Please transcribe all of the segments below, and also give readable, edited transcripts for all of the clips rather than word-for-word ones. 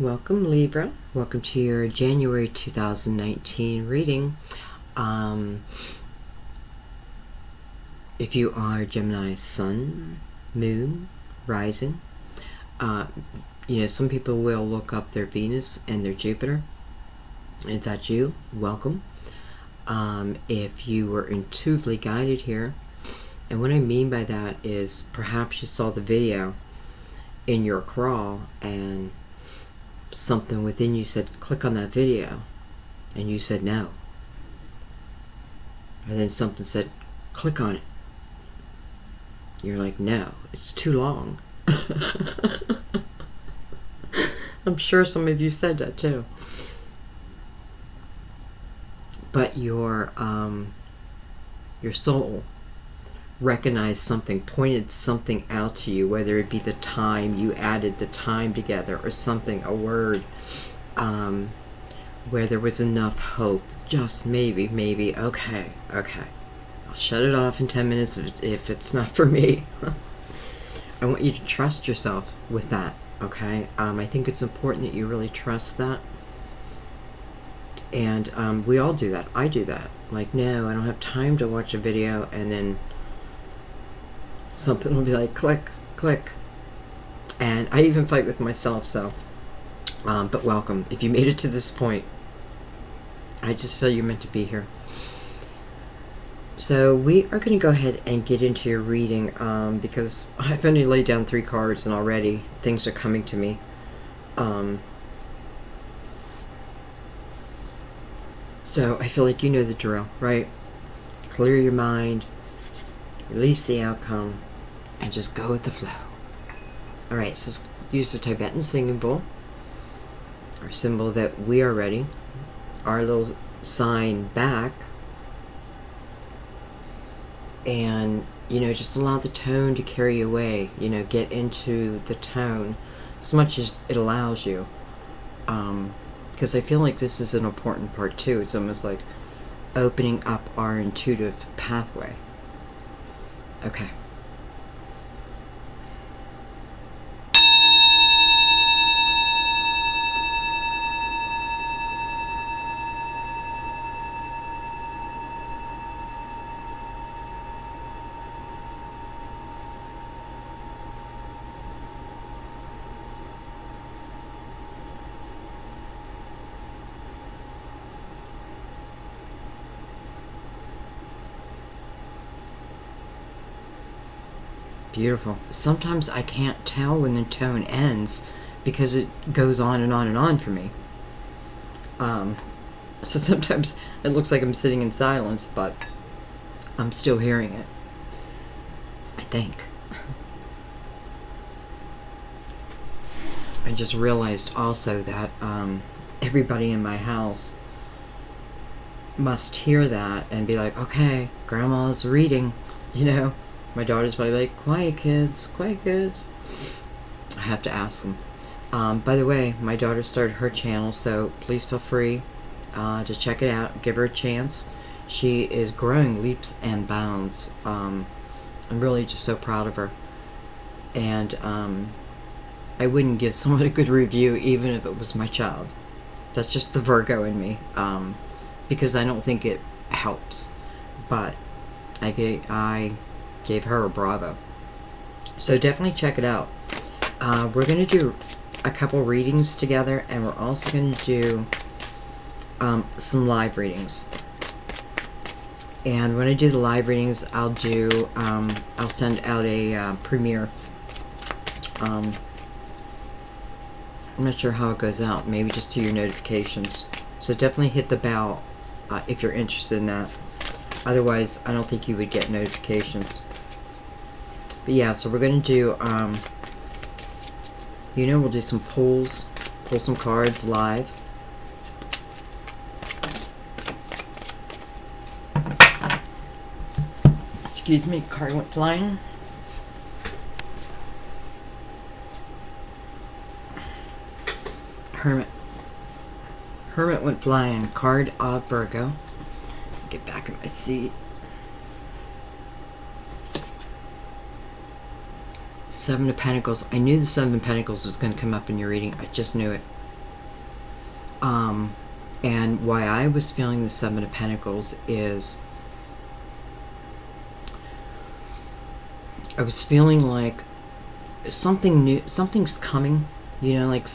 Welcome, Libra. Welcome to your January 2019 reading. If you are Gemini Sun, Moon, Rising, some people will look up their Venus and their Jupiter. And it's at you. Welcome. If you were intuitively guided here, and what I mean by that is perhaps you saw the video in your crawl and something within you said, click on that video, and you said no. And then something said, click on it. You're like, no, it's too long. I'm sure some of you said that too. But your soul recognized something, pointed something out to you, whether it be the time, you added the time together, or something, a word, where there was enough hope, just maybe, okay, I'll shut it off in 10 minutes if it's not for me. I want you to trust yourself with that, okay? I think it's important that you really trust that. And we all do that. I do that. Like, no, I don't have time to watch a video, and then something will be like, click, click. And I even fight with myself, so. But welcome. If you made it to this point, I just feel you're meant to be here. So we are going to go ahead and get into your reading, because I've only laid down 3 cards, and already things are coming to me. So I feel like you know the drill, right? Clear your mind, release the outcome, and just go with the flow. Alright, so let's use the Tibetan singing bowl, our symbol that we are ready, our little sign back, and, just allow the tone to carry you away, get into the tone as much as it allows you. Because I feel like this is an important part too. It's almost like opening up our intuitive pathway. Okay. Beautiful. Sometimes I can't tell when the tone ends because it goes on and on and on for me. So sometimes it looks like I'm sitting in silence, but I'm still hearing it, I think. I just realized also that everybody in my house must hear that and be like, okay, Grandma's reading, My daughter's probably like, quiet kids, quiet kids. I have to ask them. By the way, my daughter started her channel, so please feel free to check it out. Give her a chance. She is growing leaps and bounds. I'm really just so proud of her. And I wouldn't give someone a good review even if it was my child. That's just the Virgo in me. Because I don't think it helps. But I gave her a bravo. So definitely check it out. We're going to do a couple readings together, and we're also going to do some live readings. And when I do the live readings, I'll send out a premiere. I'm not sure how it goes out. Maybe just to your notifications. So definitely hit the bell if you're interested in that. Otherwise, I don't think you would get notifications. But yeah, so we're going to do, we'll do some pulls, pull some cards live. Excuse me, card went flying. Hermit. Hermit went flying, card of Virgo. Get back in my seat. Seven of Pentacles. I knew the Seven of Pentacles was going to come up in your reading. I just knew it. And why I was feeling the Seven of Pentacles is I was feeling like something new, something's coming. You know, like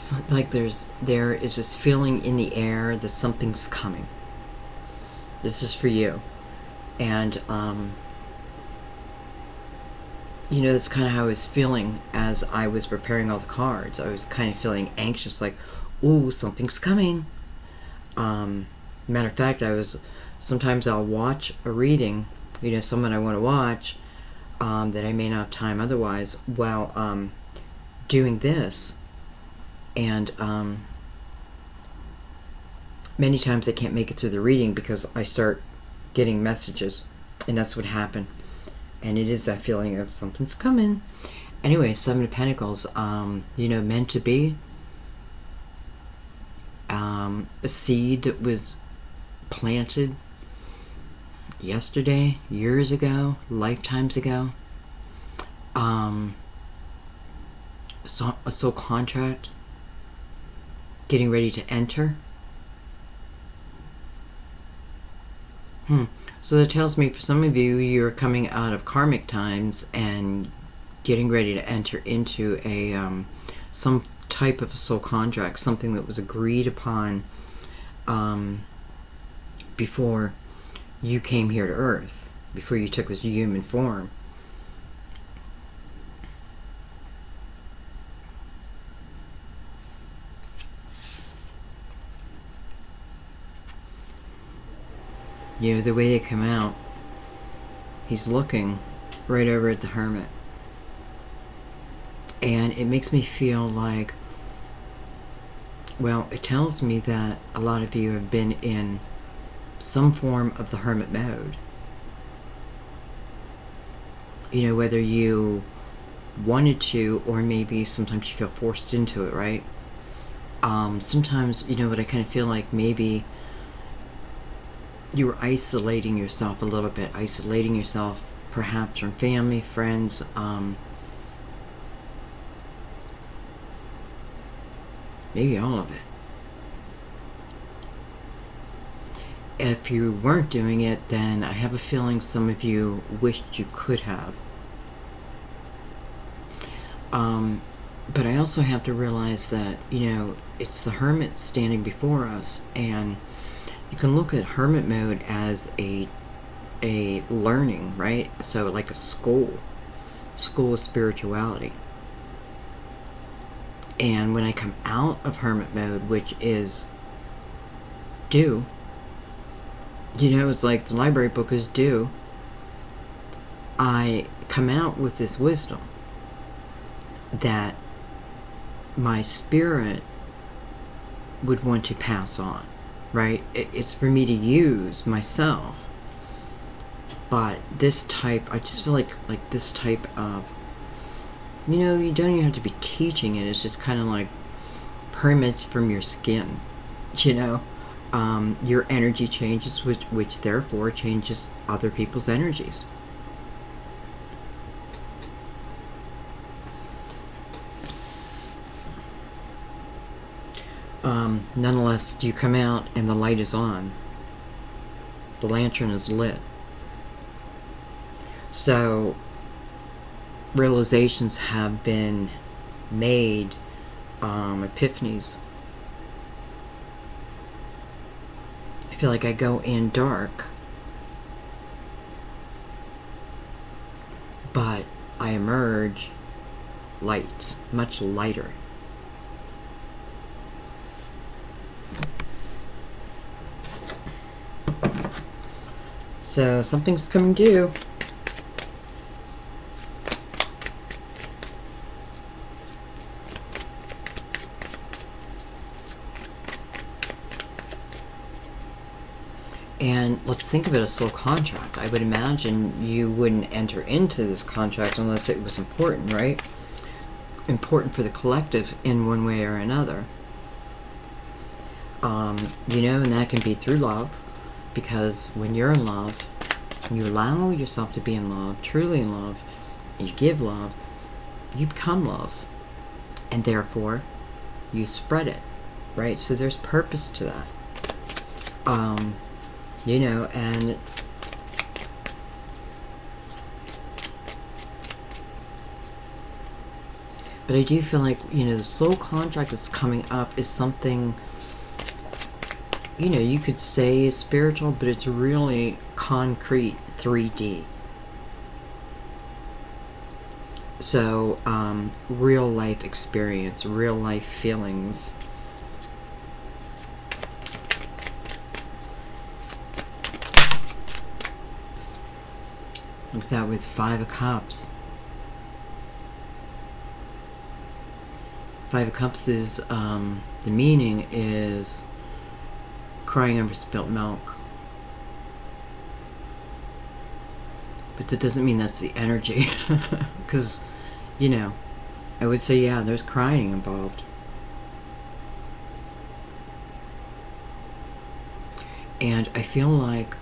there is this feeling in the air that something's coming. This is for you, and you know, that's kind of how I was feeling as I was preparing all the cards. I was kind of feeling anxious, like, ooh, something's coming. Matter of fact, sometimes I'll watch a reading, you know, someone I want to watch, that I may not have time otherwise, while doing this. And many times I can't make it through the reading because I start getting messages, and that's what happened. And it is that feeling of something's coming. Anyway, Seven of Pentacles, you know, meant to be. A seed that was planted yesterday, years ago, lifetimes ago. A soul contract getting ready to enter. So that tells me for some of you, you're coming out of karmic times and getting ready to enter into a some type of a soul contract, something that was agreed upon before you came here to Earth, before you took this human form. You know, the way they come out, he's looking right over at the Hermit. And it makes me feel like, well, it tells me that a lot of you have been in some form of the Hermit mode. You know, whether you wanted to, or maybe sometimes you feel forced into it, right? Sometimes, you know what, I kind of feel like maybe you were isolating yourself a little bit, isolating yourself perhaps from family, friends, maybe all of it. If you weren't doing it, then I have a feeling some of you wished you could have. But I also have to realize that, you know, it's the Hermit standing before us, and you can look at Hermit mode as a learning, right? So like a school of spirituality. And when I come out of Hermit mode, which is due, you know, it's like the library book is due, I come out with this wisdom that my spirit would want to pass on, right? It's for me to use myself. But this type, I just feel like this type of, you know, you don't even have to be teaching it. It's just kind of like permits from your skin, you know. Your energy changes, which therefore changes other people's energies. Nonetheless, you come out and the light is on. The lantern is lit. So realizations have been made, epiphanies. I feel like I go in dark, but I emerge light, much lighter. So something's coming due. And let's think of it as soul contract. I would imagine you wouldn't enter into this contract unless it was important, right? Important for the collective in one way or another. You know, and that can be through love, because when you're in love, you allow yourself to be in love, truly in love, and you give love, you become love. And therefore, you spread it. right? So there's purpose to that. You know, and but I do feel like, you know, the soul contract that's coming up is something, you know, you could say is spiritual, but it's really concrete, 3D. So, real life experience, real life feelings. Look at that with 5 of Cups. 5 of Cups is, the meaning is crying over spilt milk. But that doesn't mean that's the energy. Because, you know, I would say, yeah, there's crying involved. And I feel like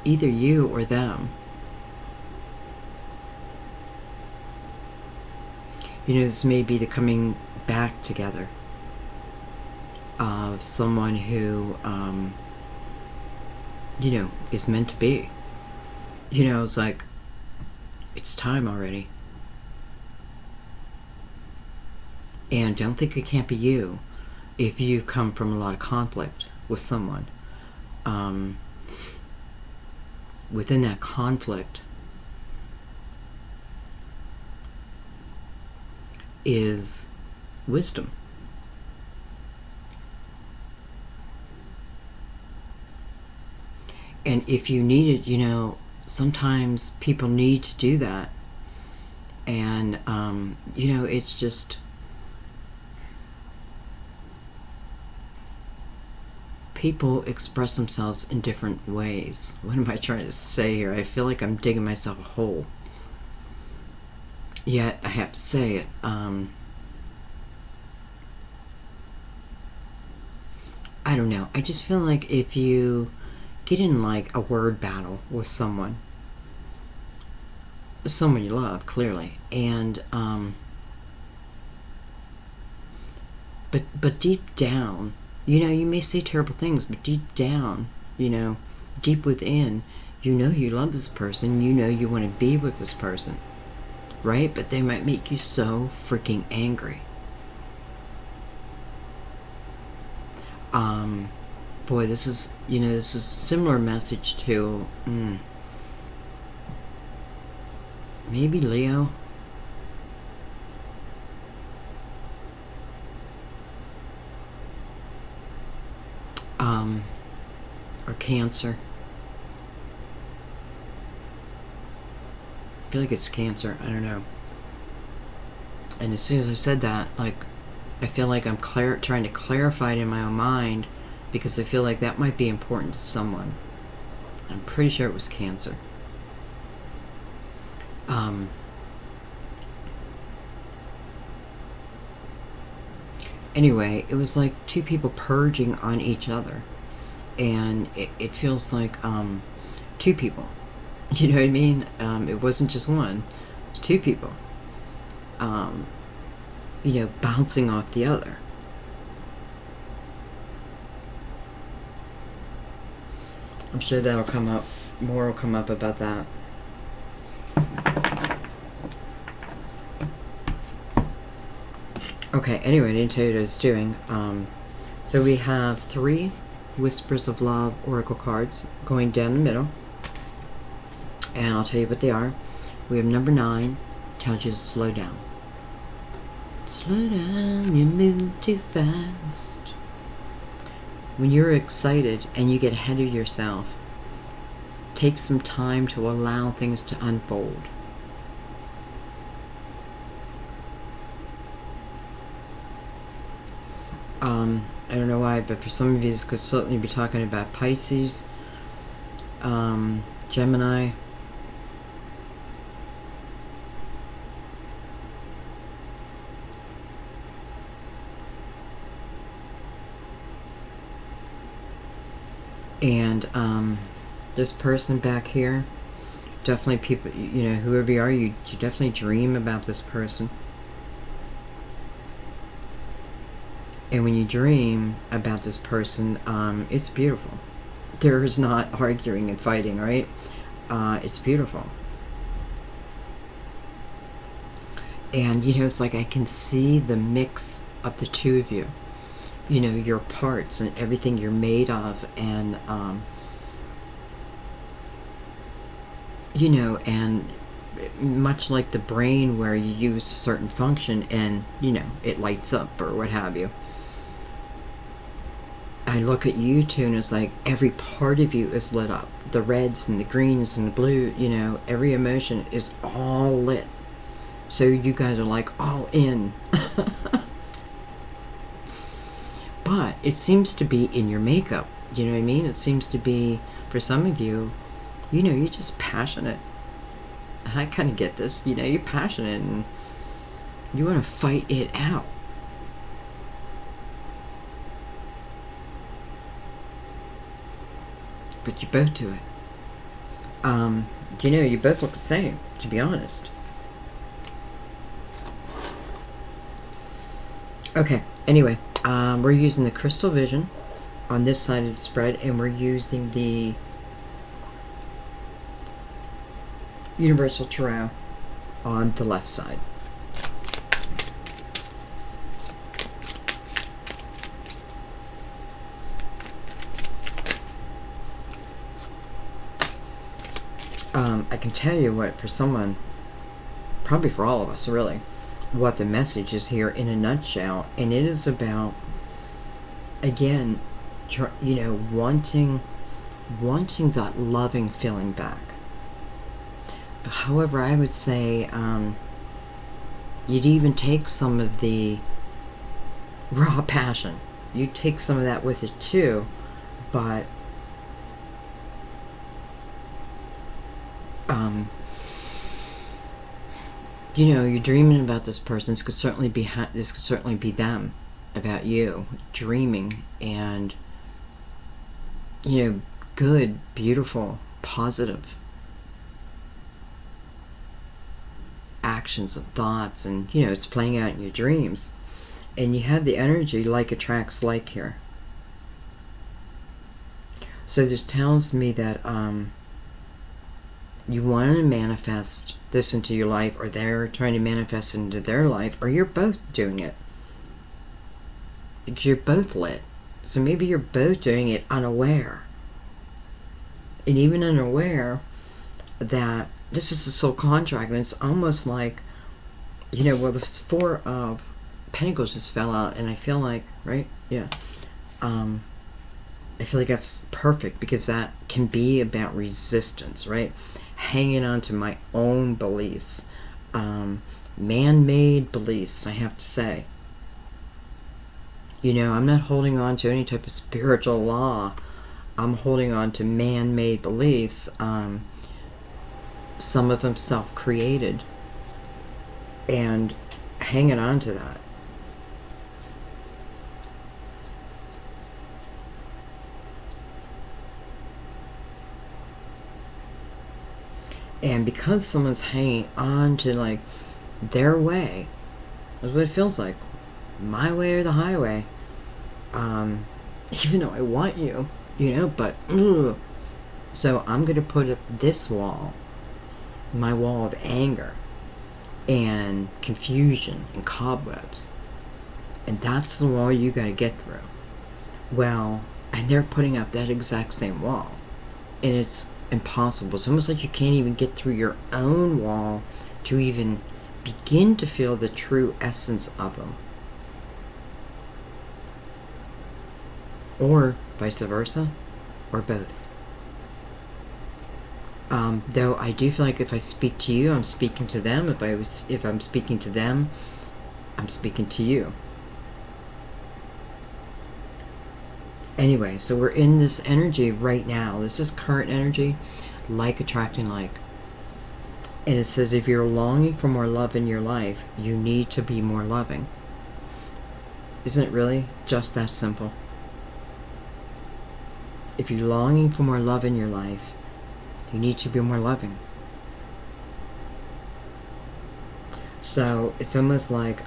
either you or them, you know, this may be the coming back together of someone who, you know, is meant to be. You know, it's like, it's time already. And don't think it can't be you if you come from a lot of conflict with someone. Within that conflict is wisdom. And if you need it, you know, sometimes people need to do that. And, you know, it's just, people express themselves in different ways. What am I trying to say here? I feel like I'm digging myself a hole. Yet, I have to say it. I don't know. I just feel like if you get in like a word battle with someone you love, clearly, and but deep down, you know, you may say terrible things, but deep down, you know, deep within, you know you love this person, you know you want to be with this person, right? But they might make you so freaking angry. Boy, this is, you know, this is a similar message to, maybe Leo. Or Cancer. I feel like it's Cancer. I don't know. And as soon as I said that, like, I feel like I'm trying to clarify it in my own mind, because I feel like that might be important to someone. I'm pretty sure it was Cancer. Anyway, it was like 2 people purging on each other. And it feels like 2 people. You know what I mean? It wasn't just one. It's 2 people. You know, bouncing off the other. I'm sure that'll come up. More will come up about that. Okay, anyway, I didn't tell you what I was doing. So we have 3 Whispers of Love Oracle cards going down the middle. And I'll tell you what they are. We have number 9, tells you to slow down. Slow down, you move too fast. When you're excited and you get ahead of yourself, take some time to allow things to unfold. I don't know why, but for some of you, this could certainly be talking about Pisces, Gemini, and this person back here, definitely people, you know, whoever you are, you definitely dream about this person. And when you dream about this person, it's beautiful. There's not arguing and fighting, right? It's beautiful. And, it's like I can see the mix of the two of you. Your parts and everything you're made of. And, and much like the brain where you use a certain function and, it lights up or what have you. I look at you two and it's like every part of you is lit up. The reds and the greens and the blue, every emotion is all lit. So you guys are like all in. But it seems to be in your makeup. You know what I mean? It seems to be, for some of you, you're just passionate. I kind of get this. You're passionate and you want to fight it out. But you both do it. You both look the same, to be honest. Okay, anyway, we're using the crystal vision on this side of the spread, and we're using the universal tarot on the left side. I can tell you what, for someone, probably for all of us, really, what the message is here in a nutshell, and it is about, again, wanting that loving feeling back. But however, I would say you'd even take some of the raw passion. You'd take some of that with it too, but you're dreaming about this person. This could certainly be them, about you, dreaming, and good, beautiful, positive actions and thoughts, and it's playing out in your dreams, and you have the energy like attracts like here. So this tells me that you want to manifest this into your life, or they're trying to manifest it into their life, or you're both doing it. Because you're both lit. So maybe you're both doing it unaware. And even unaware that this is a soul contract, and it's almost like, the Four of Pentacles just fell out, and I feel like, right? Yeah. I feel like that's perfect, because that can be about resistance, right? Hanging on to my own beliefs, man-made beliefs, I have to say. I'm not holding on to any type of spiritual law. I'm holding on to man-made beliefs, some of them self-created, and hanging on to that. And because someone's hanging on to, like, their way, that's what it feels like. My way or the highway. Even though I want you, but... So I'm going to put up this wall, my wall of anger and confusion and cobwebs. And that's the wall you got to get through. Well, and they're putting up that exact same wall. And it's impossible. It's almost like you can't even get through your own wall to even begin to feel the true essence of them. Or vice versa, or both. Though I do feel like if I speak to you, I'm speaking to them. If I'm speaking to them, I'm speaking to you. Anyway, so we're in this energy right now. This is current energy, like attracting like. And it says if you're longing for more love in your life, you need to be more loving. Isn't it really just that simple? If you're longing for more love in your life, you need to be more loving. So it's almost like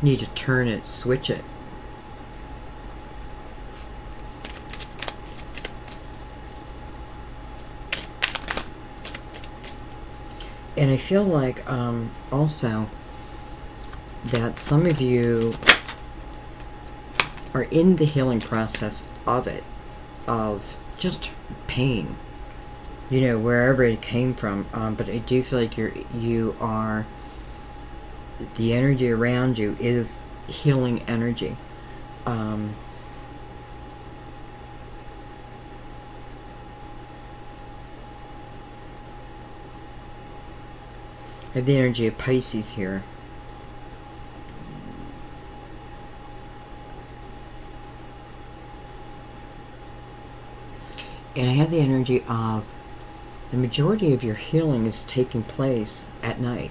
need to turn it, switch it. And I feel like also that some of you are in the healing process of it, of just pain, you know, wherever it came from. But I do feel like you are, the energy around you is healing energy. I have the energy of Pisces here. And I have the energy of the majority of your healing is taking place at night.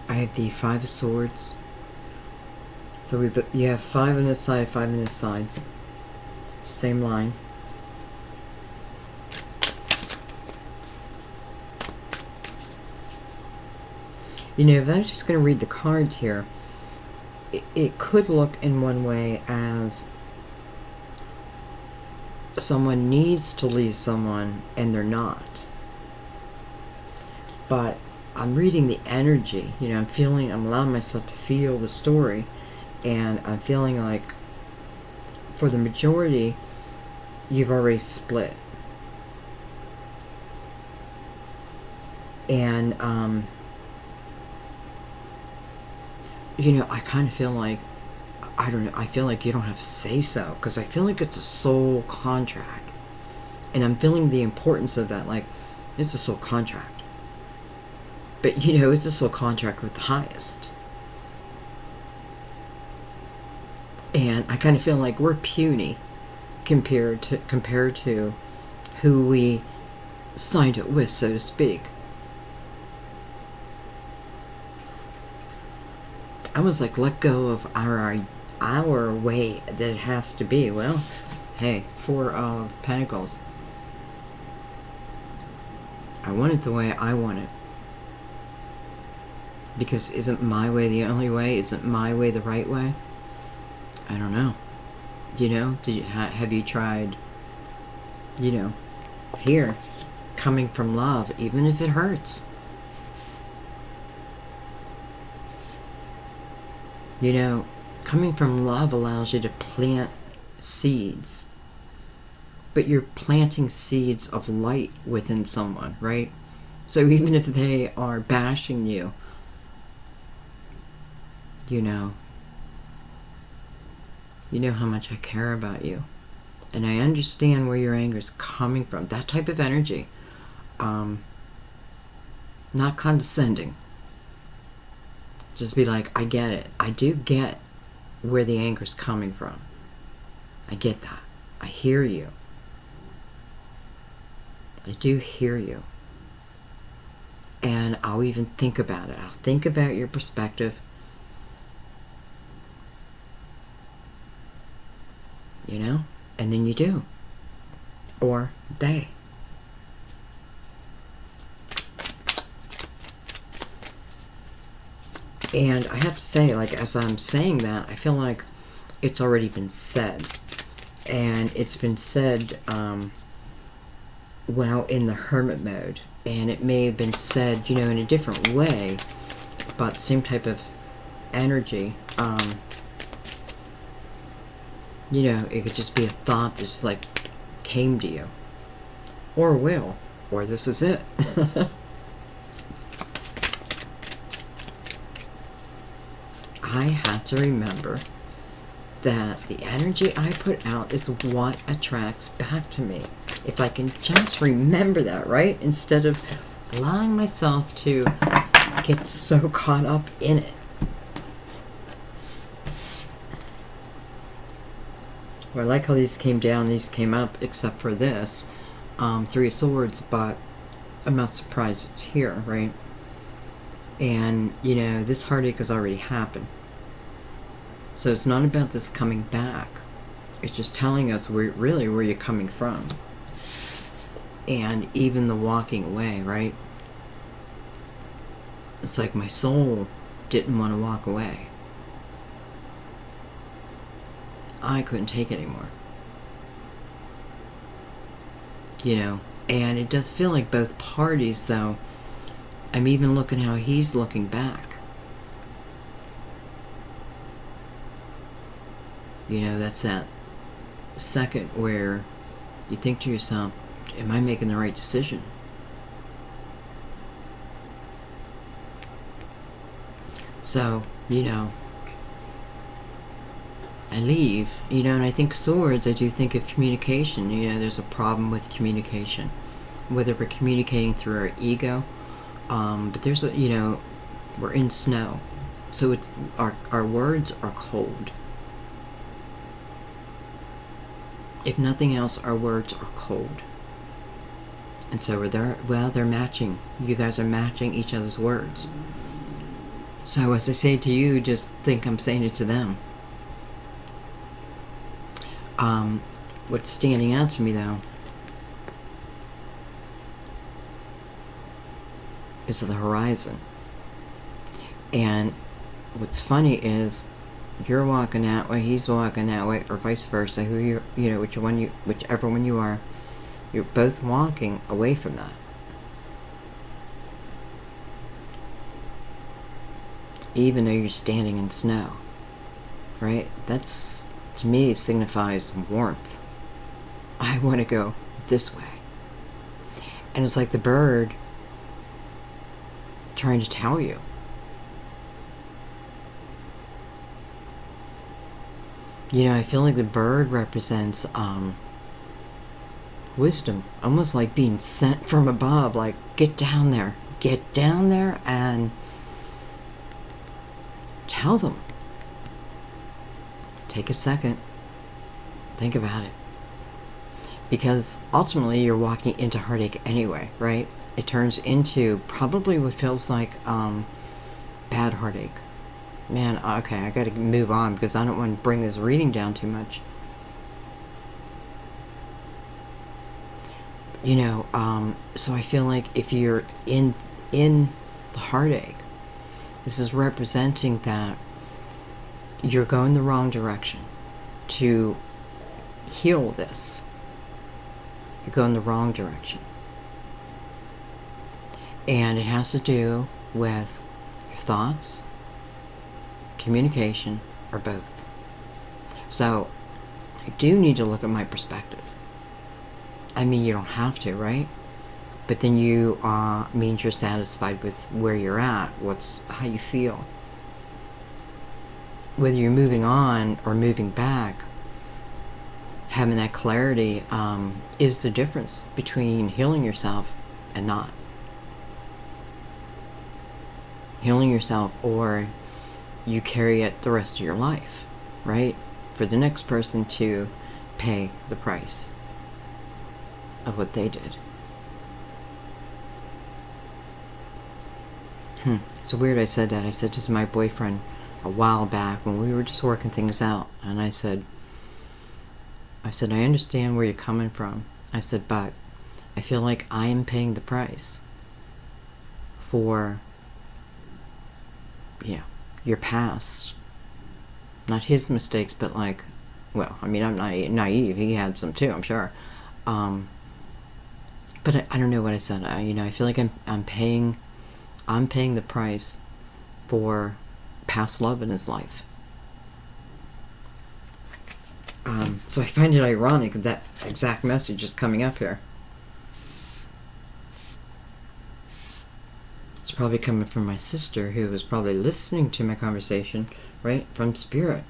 I have the Five of Swords. So you have 5 on this side, 5 on this side. Same line. You know, if I'm just going to read the cards here, it could look in one way as someone needs to leave someone and they're not. But I'm reading the energy, you know, I'm allowing myself to feel the story, and I'm feeling like for the majority, you've already split. And, you know, I kind of feel like, I don't know, I feel like you don't have to say so, because I feel like it's a soul contract. And I'm feeling the importance of that, like, it's a soul contract. But, you know, it's a soul contract with the highest. And I kind of feel like we're puny compared to who we signed it with, so to speak. I was like, let go of our way that it has to be. Well, hey, 4 of Pentacles. I want it the way I want it. Because isn't my way the only way? Isn't my way the right way? I don't know. You know, have you tried, you know, here, coming from love, even if it hurts? You know, coming from love allows you to plant seeds. But you're planting seeds of light within someone, right? So even if they are bashing you, you know how much I care about you. And I understand where your anger is coming from. That type of energy. Not condescending. Just be like, I get it. I do get where the anger is coming from. I get that. I hear you. I do hear you. And I'll even think about it. I'll think about your perspective. You know? And then you do. Or they. And I have to say, like, as I'm saying that, I feel like it's already been said. And it's been said, well, in the hermit mode. And it may have been said, you know, in a different way, but same type of energy. You know, it could just be a thought that just, like, came to you. Or will. Or this is it. I had to remember that the energy I put out is what attracts back to me. If I can just remember that, right? Instead of allowing myself to get so caught up in it. Well, I like how these came down, these came up, except for this, 3 of Swords, but I'm not surprised it's here, right? And, you know, this heartache has already happened. So it's not about this coming back. It's just telling us really where you're coming from. And even the walking away, right? It's like my soul didn't want to walk away. I couldn't take it anymore. You know, and it does feel like both parties, though. I'm even looking how he's looking back. You know, that's that second where you think to yourself, am I making the right decision? So, you know, I leave, you know, and I think swords, I do think of communication. You know, there's a problem with communication, whether we're communicating through our ego, but there's a, you know, we're in snow, so it's, our words are cold. If nothing else, our words are cold. And so they're matching. You guys are matching each other's words. So as I say to you, just think I'm saying it to them. What's standing out to me, though, is the horizon. And what's funny is you're walking that way, he's walking that way, or vice versa. Whichever one you are, you're both walking away from that. Even though you're standing in snow, right? That's, to me, signifies warmth. I want to go this way. And it's like the bird trying to tell you. You know, I feel like the bird represents wisdom, almost like being sent from above, like, get down there and tell them. Take a second, think about it. Because ultimately you're walking into heartache anyway, right? It turns into probably what feels like bad heartache. Man, okay, I gotta move on because I don't want to bring this reading down too much. You know, so I feel like if you're in the heartache, this is representing that you're going the wrong direction to heal this. You're going the wrong direction. And it has to do with your thoughts, communication, or both. So I do need to look at my perspective. I mean, you don't have to, right? But then you means you're satisfied with where you're at, how you feel. Whether you're moving on or moving back, having that clarity is the difference between healing yourself and not. Healing yourself, or you carry it the rest of your life, right? For the next person to pay the price of what they did. It's weird I said that. I said to my boyfriend a while back when we were just working things out, and I said, I understand where you're coming from. I said, but I feel like I am paying the price for, your past. Not his mistakes, but like, well, I mean, I'm not naive. He had some too, I'm sure. But I don't know what I said. I feel like I'm paying the price for past love in his life. So I find it ironic that exact message is coming up here. It's probably coming from my sister, who was probably listening to my conversation, right, from spirit.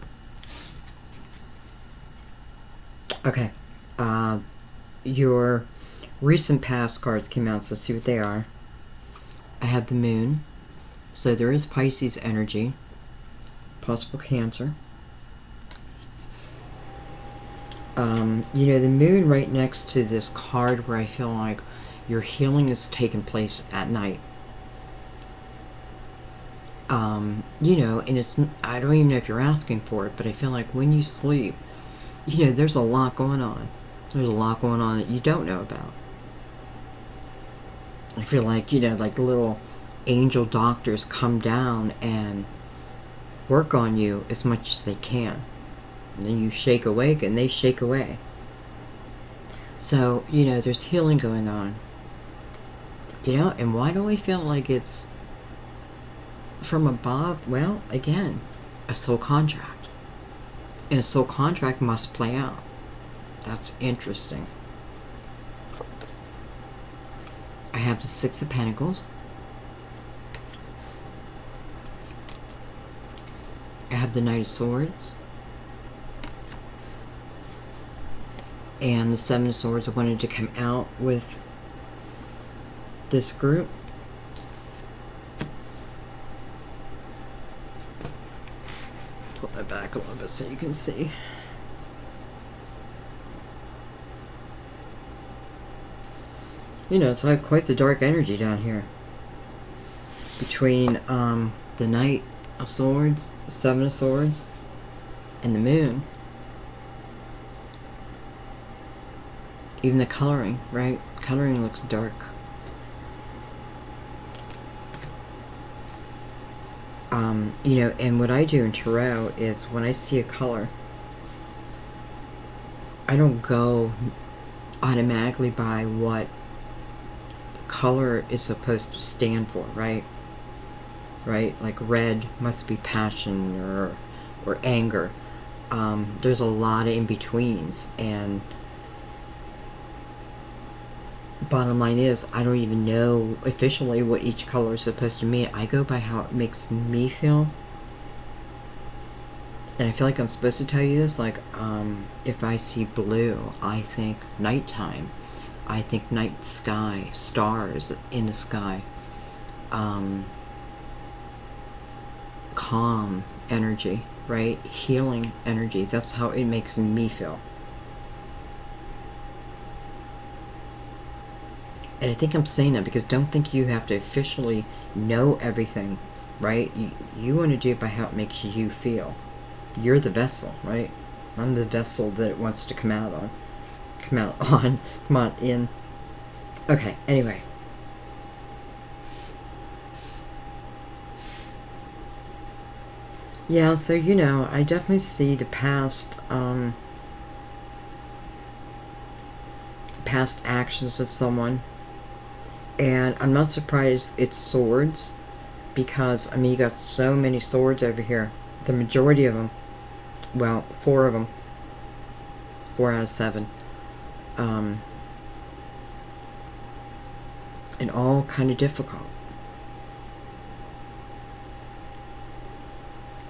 Okay. Your recent past cards came out, so let's see what they are. I have the moon. So there is Pisces energy. Possible Cancer. The moon right next to this card where I feel like your healing is taking place at night. And it's, I don't even know if you're asking for it, but I feel like when you sleep, there's a lot going on. There's a lot going on that you don't know about. I feel like, like little angel doctors come down and work on you as much as they can. And then you shake awake and they shake away. So, there's healing going on. And why do I feel like it's from above? Well, again, a soul contract. And a soul contract must play out. That's interesting. I have the Six of Pentacles. I have the Knight of Swords. And the Seven of Swords. I wanted to come out with this group. Pull that back a little bit so you can see. So I have quite the dark energy down here. Between the Knight of Swords, the Seven of Swords, and the Moon. Even the coloring, right? Coloring looks dark. And what I do in tarot is when I see a color, I don't go automatically by what color is supposed to stand for, right? Like red must be passion or anger. There's a lot of in-betweens, and bottom line is I don't even know officially what each color is supposed to mean. I go by how it makes me feel. And I feel like I'm supposed to tell you this, like, if I see blue, I think nighttime. I think night sky, stars in the sky. Calm energy, right? Healing energy. That's how it makes me feel. And I think I'm saying that because don't think you have to officially know everything, right? You want to do it by how it makes you feel. You're the vessel, right? I'm the vessel that it wants to come out on. Come on in. Okay, anyway. Yeah, so I definitely see the past actions of someone. And I'm not surprised it's swords, because you got so many swords over here. The majority of them, well, 4 of them, 4 out of 7, and all kind of difficult.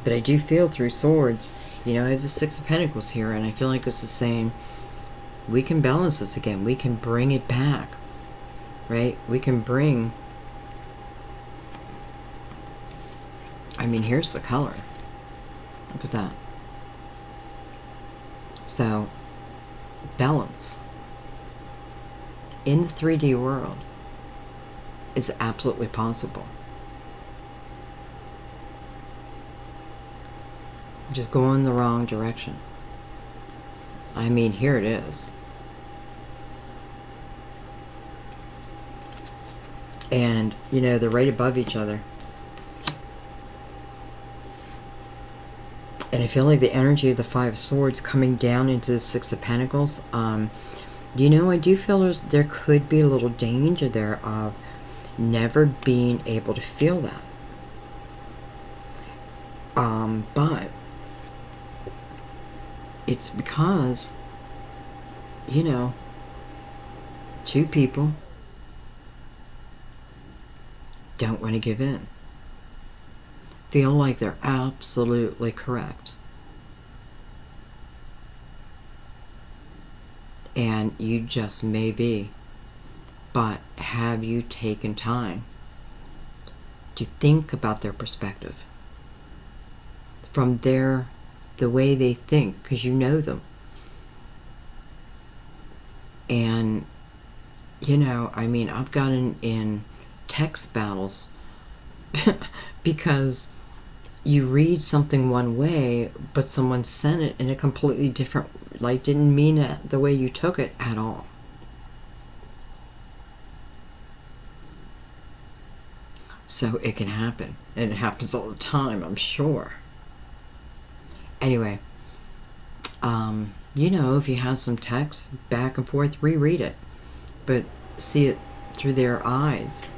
But I do feel through swords, I have the Six of Pentacles here, and I feel like it's the same. We can balance this again. We can bring it back, right? We can bring, here's the color. Look at that. So, balance in the 3D world is absolutely possible. Just going the wrong direction. Here it is. And, they're right above each other. And I feel like the energy of the Five of Swords coming down into the Six of Pentacles, I do feel there could be a little danger there of never being able to feel that. But it's because, 2 people don't want to give in. Feel like they're absolutely correct. And you just may be. But have you taken time to think about their perspective? From the way they think, because you know them. And, I've gotten in text battles because you read something one way, but someone sent it in a completely different, like didn't mean it the way you took it at all. So it can happen, and it happens all the time, I'm sure. Anyway, you know, if you have some text back and forth, reread it, but see it through their eyes.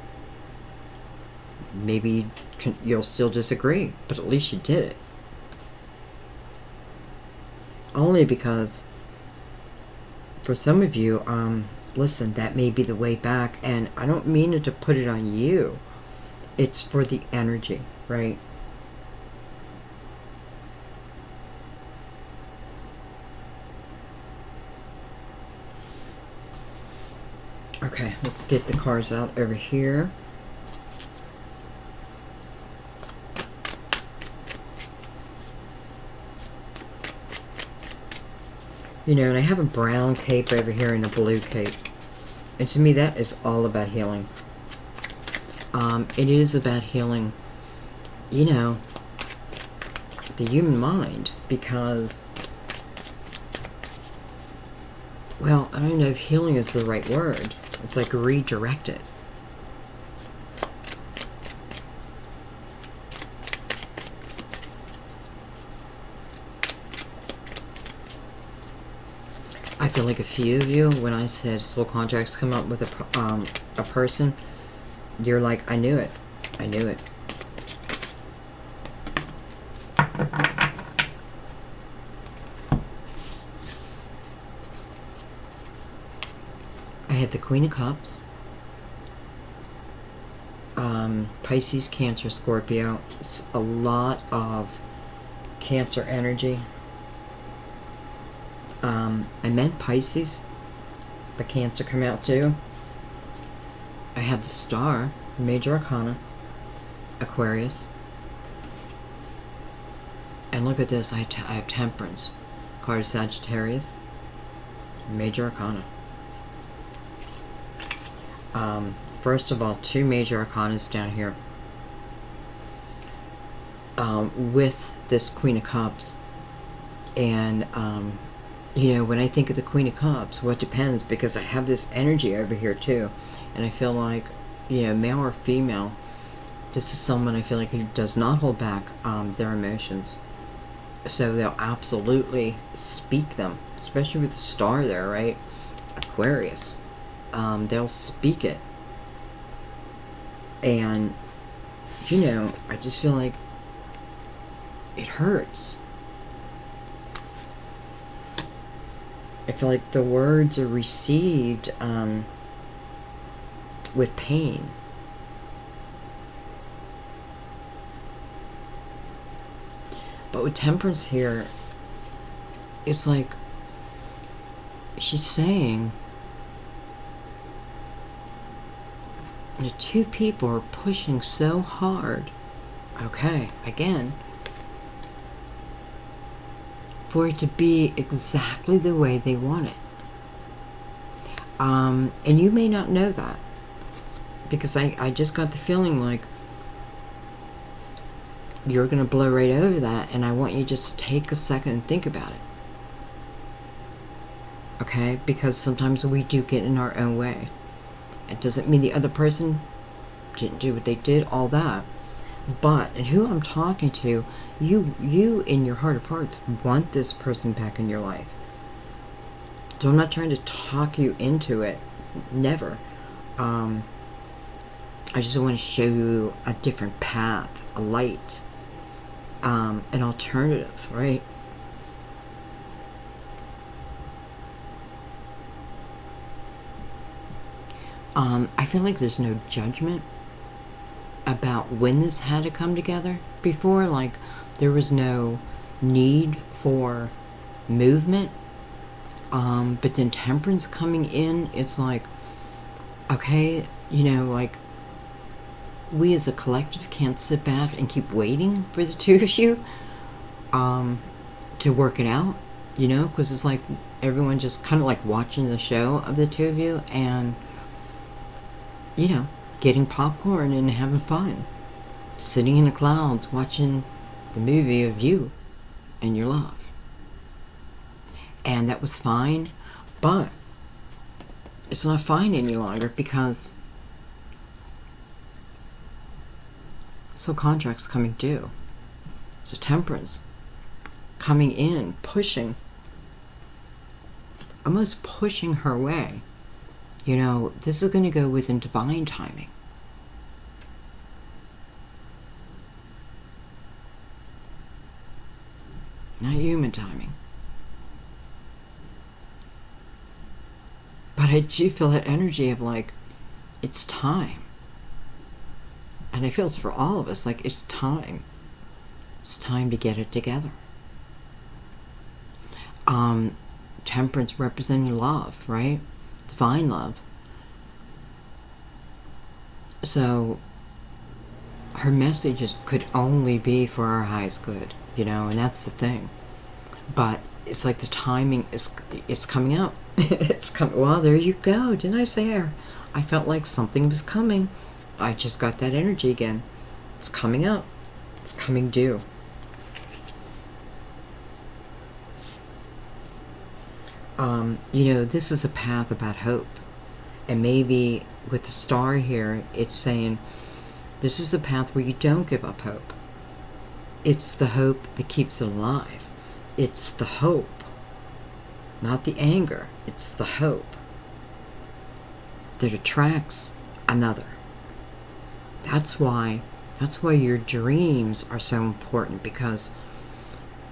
Maybe you'll still disagree, but at least you did it. Only because for some of you, listen, that may be the way back, and I don't mean it to put it on you. It's for the energy, right? Okay, let's get the cards out over here. You know, and I have a brown cape over here and a blue cape. And to me, that is all about healing. It is about healing, you know, the human mind, because, well, I don't know if healing is the right word. It's like redirect it. I feel like a few of you, when I said soul contracts come up with a person, you're like, I knew it. I knew it. I had the Queen of Cups, Pisces, Cancer, Scorpio, a lot of Cancer energy. I meant Pisces, but Cancer come out too. I have the Star, Major Arcana, Aquarius. And look at this, I have Temperance, card Sagittarius, Major Arcana. First of all, 2 Major Arcanas down here. With this Queen of Cups. And, you know, when I think of the Queen of Cups, well, it depends, because I have this energy over here too. And I feel like, you know, male or female, this is someone I feel like who does not hold back their emotions. So they'll absolutely speak them, especially with the Star there, right? Aquarius. They'll speak it. And, you know, I just feel like it hurts. I feel like the words are received with pain. But with Temperance here, it's like she's saying the 2 people are pushing so hard, okay, again, for it to be exactly the way they want it. And you may not know that, because I just got the feeling like you're going to blow right over that, and I want you just to take a second and think about it. Okay? Because sometimes we do get in our own way. It doesn't mean the other person didn't do what they did, all that. But, and who I'm talking to, you in your heart of hearts want this person back in your life. So I'm not trying to talk you into it. Never. I just want to show you a different path, a light, an alternative, right? I feel like there's no judgment about when this had to come together before. Like, there was no need for movement. But then Temperance coming in, it's like, okay, you know, like, we as a collective can't sit back and keep waiting for the 2 of you to work it out, you know, because it's like everyone just kind of like watching the show of the 2 of you and, you know, getting popcorn and having fun, sitting in the clouds watching the movie of you and your love. And that was fine, but it's not fine any longer because so contracts coming due. So Temperance coming in, pushing, almost pushing her way. You know, this is going to go within divine timing. Not human timing. But I do feel that energy of like, it's time. And I feel it's for all of us, like it's time. It's time to get it together. Temperance representing love, right? Divine love. So her messages could only be for our highest good, you know, and that's the thing. But it's like the timing is coming out. It's coming. Well, there you go. Didn't I say her? I felt like something was coming. I just got that energy again. It's coming out. It's coming due. You know, this is a path about hope. And maybe with the star here, it's saying this is a path where you don't give up hope. It's the hope that keeps it alive. It's the hope, not the anger. It's the hope that attracts another. That's why your dreams are so important, because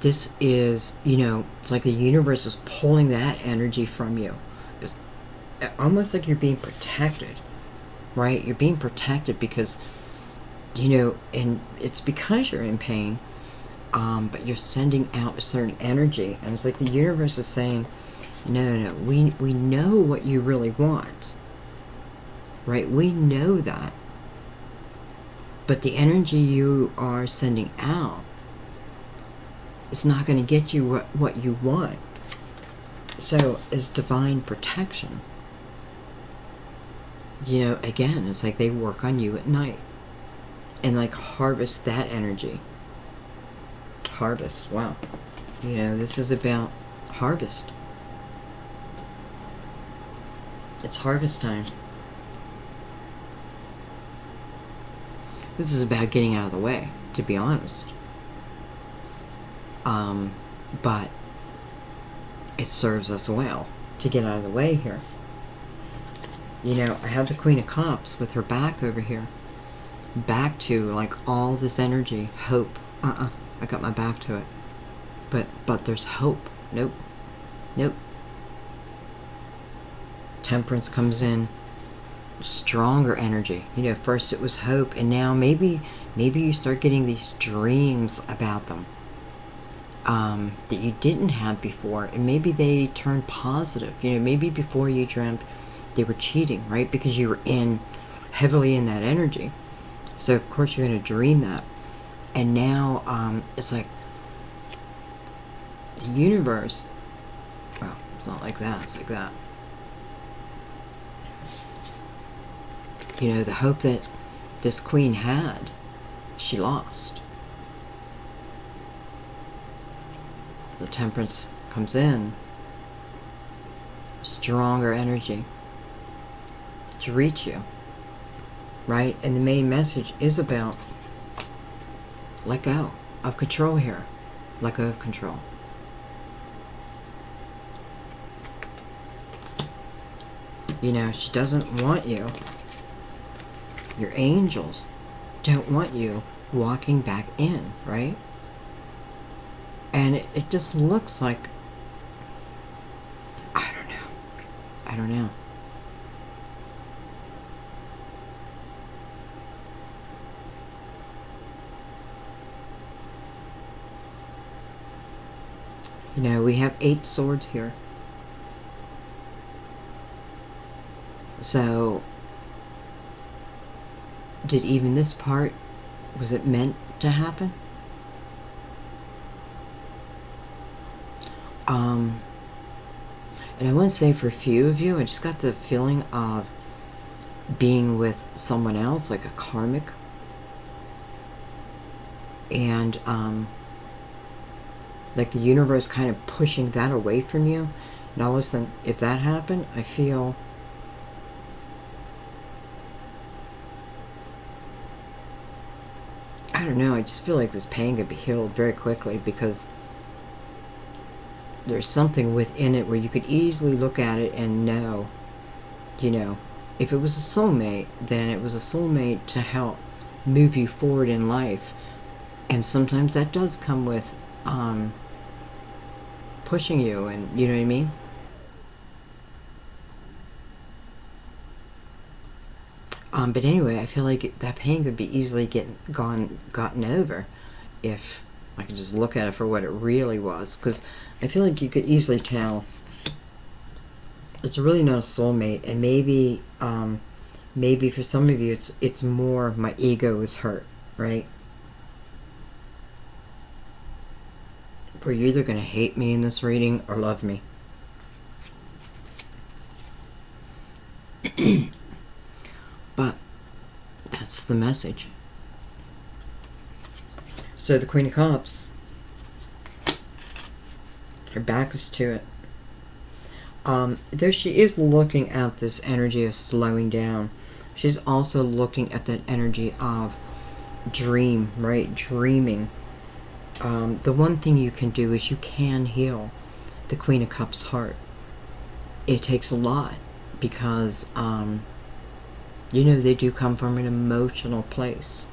this is, you know, it's like the universe is pulling that energy from you. It's almost like you're being protected, right? You're being protected because, you know, and it's because you're in pain, but you're sending out a certain energy, and it's like the universe is saying, no, we know what you really want, right? We know that, but the energy you are sending out is not going to get you what you want. So it's divine protection. You know, again, it's like they work on you at night and like harvest that energy. Harvest, wow. You know, this is about harvest. It's harvest time. This is about getting out of the way, to be honest. But it serves us well to get out of the way here. You know, I have the Queen of Cups with her back over here. Back to like all this energy, hope. I got my back to it. But there's hope. Nope. Temperance comes in, stronger energy. You know, first it was hope, and now maybe you start getting these dreams about them that you didn't have before, and maybe they turn positive. You know, maybe before you dreamt they were cheating, right? Because you were heavily in that energy. So of course you're going to dream that. And now it's like the universe, well, it's not like that, it's like that. You know, the hope that this queen had, she lost. The Temperance comes in, stronger energy to reach you, right? And the main message is about let go of control here. Let go of control. You know, she doesn't want you. Your angels don't want you walking back in, right? And it just looks like, I don't know. You know, we have 8 swords here. So, did even this part, was it meant to happen? And I want to say for a few of you, I just got the feeling of being with someone else, like a karmic. And like the universe kind of pushing that away from you. Now listen, if that happened, I feel I don't know, I just feel like this pain could be healed very quickly, because there's something within it where you could easily look at it and know, you know, if it was a soulmate, then it was a soulmate to help move you forward in life. And sometimes that does come with pushing you, and you know what I mean? But anyway, I feel like that pain could be easily gotten over if I could just look at it for what it really was. Because I feel like you could easily tell it's really not a soulmate, and maybe for some of you it's more my ego is hurt, right? Where you're either going to hate me in this reading or love me. But that's the message. So the Queen of Cups, her back is to it. Though she is looking at this energy of slowing down, she's also looking at that energy of dream, right? Dreaming. The one thing you can do is you can heal the Queen of Cups heart. It takes a lot, because you know, they do come from an emotional place,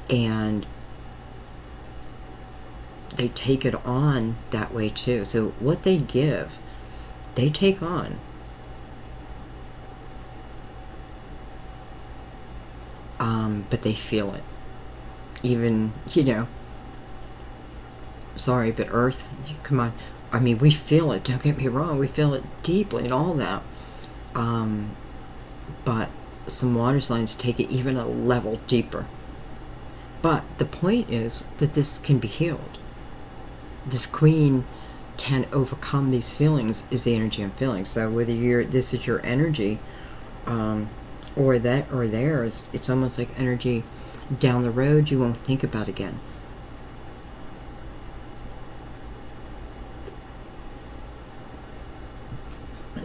and they take it on that way too. So what they give, they take on. But they feel it. Even, you know, sorry, but Earth, come on. I mean, we feel it, don't get me wrong. We feel it deeply and all that. But some water signs take it even a level deeper. But the point is that this can be healed. This queen can overcome these feelings, is the energy I'm feeling. So whether this is your energy, or that or theirs, it's almost like energy down the road you won't think about again.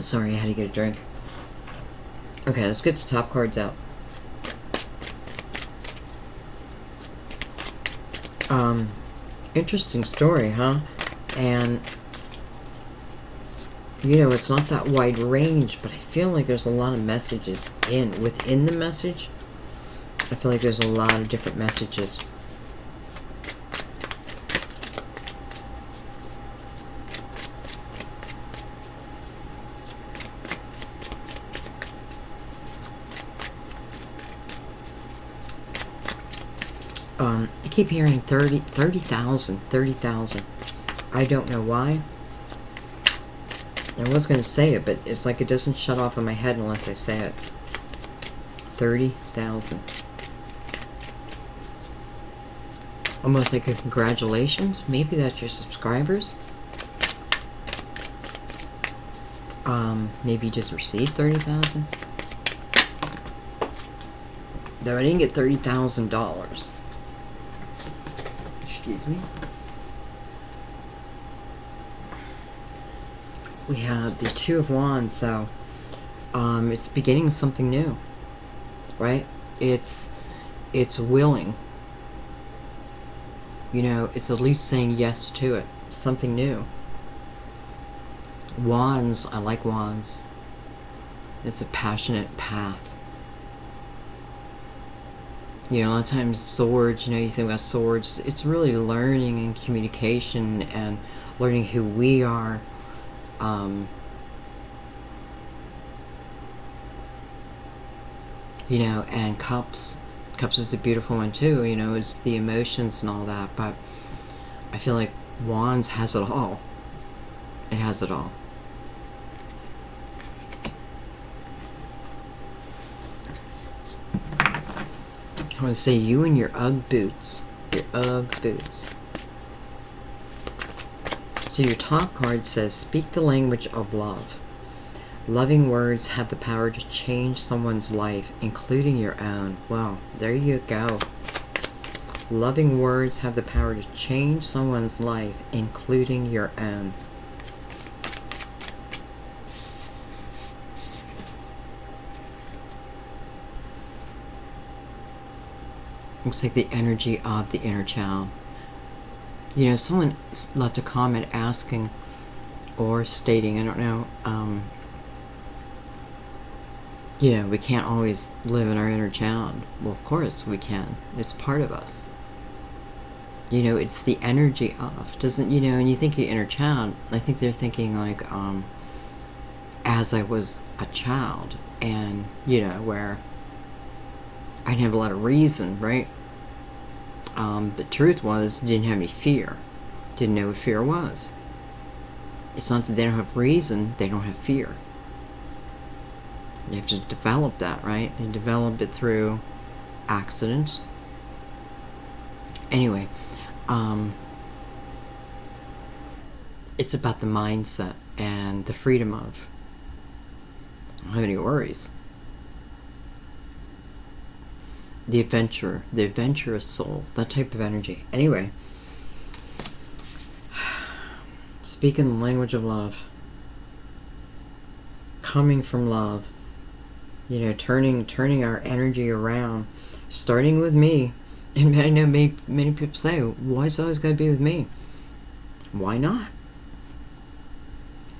Sorry, I had to get a drink. Okay, let's get the top cards out. Interesting story, huh? And you know, it's not that wide range, but I feel like there's a lot of messages within the message. I feel like there's a lot of different messages. I keep hearing 30,000. I don't know why. I was going to say it, but it's like it doesn't shut off in my head unless I say it. 30,000. Almost like a congratulations. Maybe that's your subscribers. Maybe you just received 30,000. Though I didn't get $30,000. Excuse me. We have the Two of Wands, so it's beginning something new, right? It's willing. You know, it's at least saying yes to it. Something new. Wands, I like wands. It's a passionate path. You know, a lot of times swords, you know, you think about swords, it's really learning and communication and learning who we are. You know, and cups is a beautiful one too, you know, it's the emotions and all that, but I feel like wands has it all. It has it all. I want to say you and your Ugg boots. Your Ugg boots. So your top card says, speak the language of love. Loving words have the power to change someone's life, including your own. Well, there you go. Loving words have the power to change someone's life, including your own. Looks like the energy of the inner child. You know, someone left a comment asking or stating, I don't know, you know, we can't always live in our inner child. Well, of course we can. It's part of us. You know, it's the energy of. Doesn't, you know, and you think your inner child, I think they're thinking like, as I was a child, and, you know, where I didn't have a lot of reason, right? The truth was, you didn't have any fear. Didn't know what fear was. It's not that they don't have reason, they don't have fear. You have to develop that, right? And develop it through accidents. Anyway, it's about the mindset and the freedom of. I don't have any worries. The adventurer, the adventurous soul, that type of energy. Anyway, speaking the language of love, coming from love, you know, turning our energy around, starting with me. And I know many people say, why is it always going to be with me? Why not?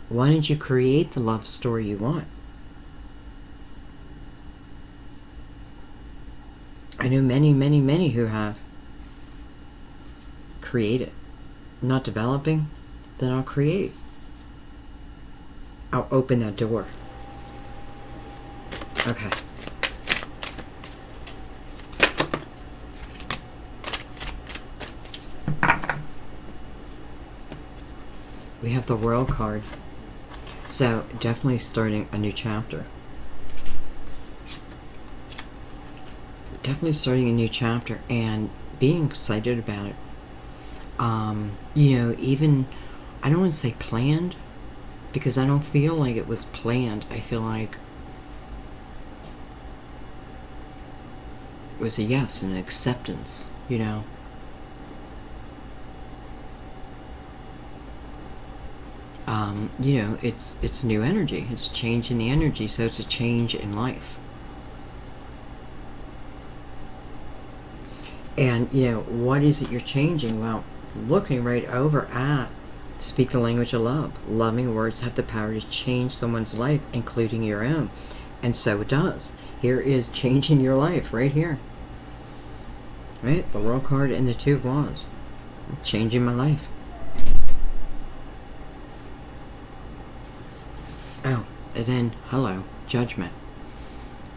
Why don't you create the love story you want? I know many who have created. Not developing, then I'll create. I'll open that door. Okay. We have the World card. So, definitely starting a new chapter. Definitely starting a new chapter and being excited about it. You know, even, I don't want to say planned, because I don't feel like it was planned. I feel like it was a yes, an acceptance, you know. You know, it's new energy. It's changing the energy, so it's a change in life. And, you know, what is it you're changing? Well, looking right over at speak the language of love. Loving words have the power to change someone's life, including your own. And so it does. Here is changing your life right here. Right? The World card and the Two of Wands. Changing my life. Oh, and then, hello, Judgment.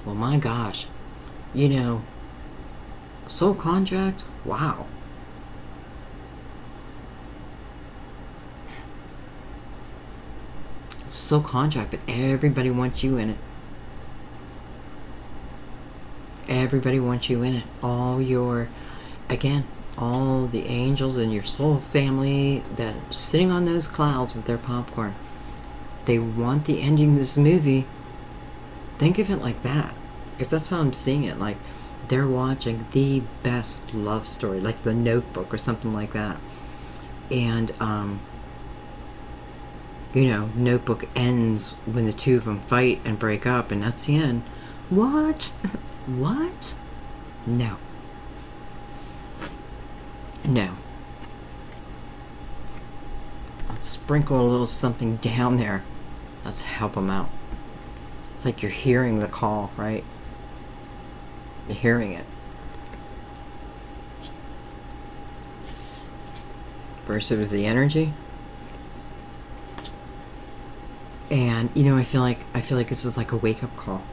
Well, my gosh. You know, soul contract? Wow. It's a soul contract, but everybody wants you in it. Everybody wants you in it. All your, again, all the angels in your soul family that are sitting on those clouds with their popcorn. They want the ending of this movie. Think of it like that. Because that's how I'm seeing it. Like, they're watching the best love story. Like The Notebook or something like that. And, you know, Notebook ends when the two of them fight and break up. And that's the end. What? What? No. No. Let's sprinkle a little something down there. Let's help them out. It's like you're hearing the call, right? You're hearing it. First it was the energy. And, you know, I feel like this is like a wake-up call.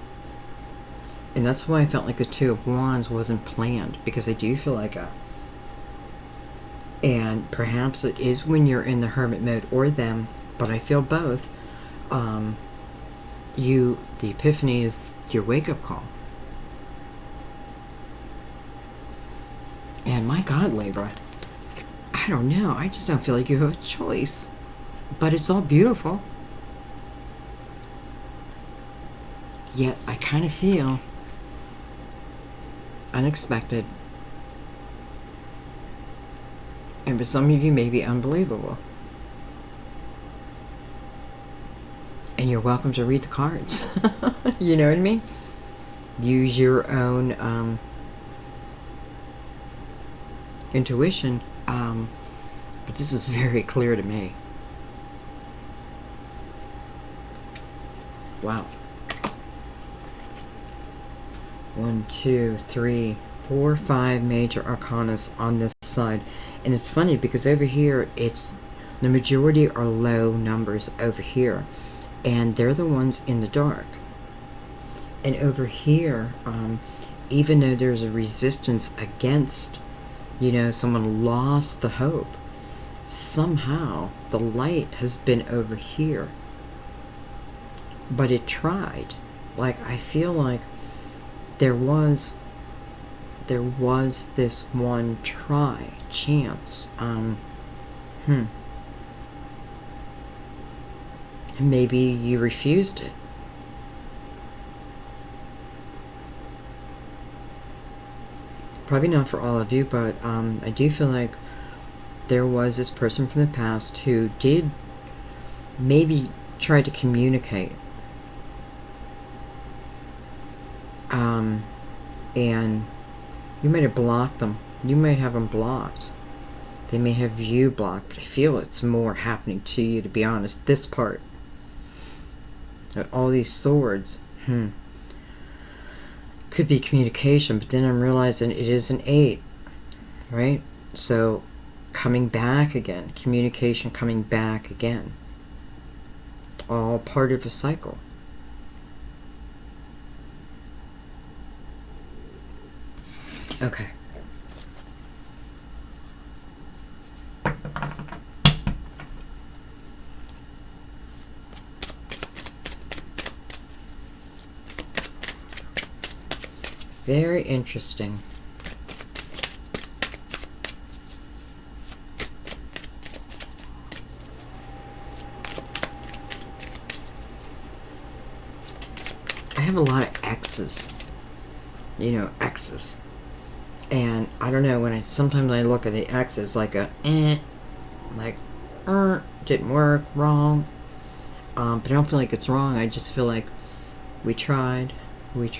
And that's why I felt like the Two of Wands wasn't planned, because I do feel like a... And perhaps it is when you're in the hermit mode or them, but I feel both. The epiphany is your wake-up call. And my God, Libra, I don't know. I just don't feel like you have a choice. But it's all beautiful. Yet I kind of feel unexpected, And for some of you, maybe unbelievable. And you're welcome to read the cards. You know what I mean? Use your own intuition. But this is very clear to me. Wow. 1, 2, 3, 4, 5 major arcanas on this side. And it's funny because over here, it's the majority are low numbers over here. And they're the ones in the dark. And over here, even though there's a resistance against, you know, someone lost the hope, somehow the light has been over here. But it tried. Like, I feel like there was this one chance. And maybe you refused it. Probably not for all of you, but I do feel like there was this person from the past who did maybe try to communicate. And you might have blocked them. You might have them blocked. They may have you blocked, but I feel it's more happening to you, to be honest. This part. All these swords. Could be communication, but then I'm realizing it is an 8. Right? So, coming back again. Communication coming back again. All part of a cycle. Okay. Very interesting. I have a lot of X's. You know, X's. And I don't know, sometimes I look at the X's like a like didn't work, wrong. But I don't feel like it's wrong. I just feel like we tried, you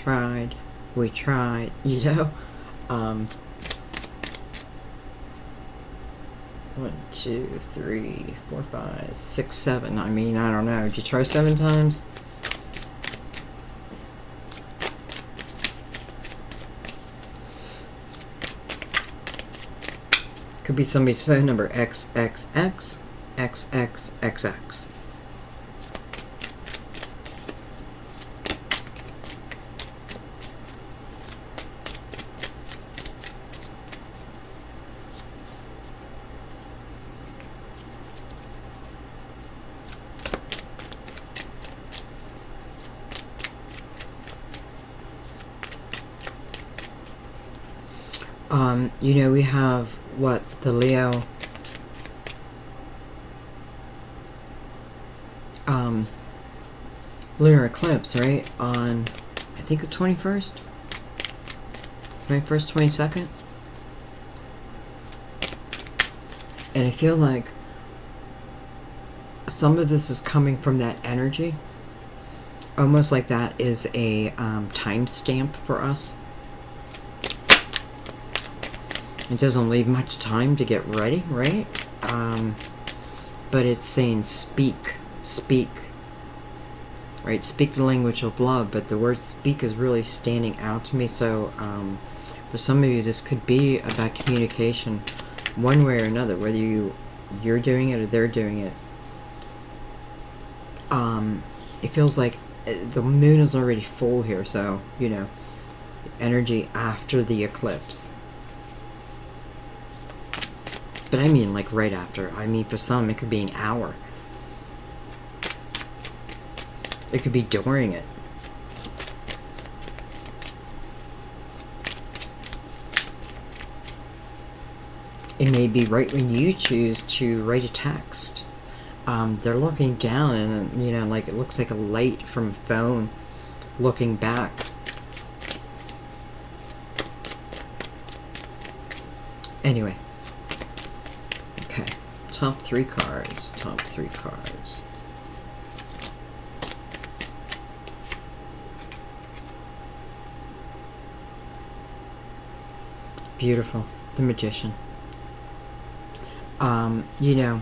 know. 1, 2, 3, 4, 5, 6, 7. I mean, I don't know. Did you try 7 times? Could be somebody's phone number, XXX, XXXX. You know, we have what, the Leo lunar eclipse, right? On, I think it's 21st, 22nd. And I feel like some of this is coming from that energy. Almost like that is a time stamp for us. It doesn't leave much time to get ready, right? But it's saying speak, right? Speak the language of love, but the word speak is really standing out to me. So for some of you, this could be about communication one way or another, whether you're doing it or they're doing it. It feels like the moon is already full here, so, you know, energy after the eclipse. But I mean, like, right after. I mean, for some, it could be an hour. It could be during it. It may be right when you choose to write a text. They're looking down and, you know, like, it looks like a light from a phone looking back. Anyway. Top 3 cards. Top 3 cards. Beautiful. The Magician. You know,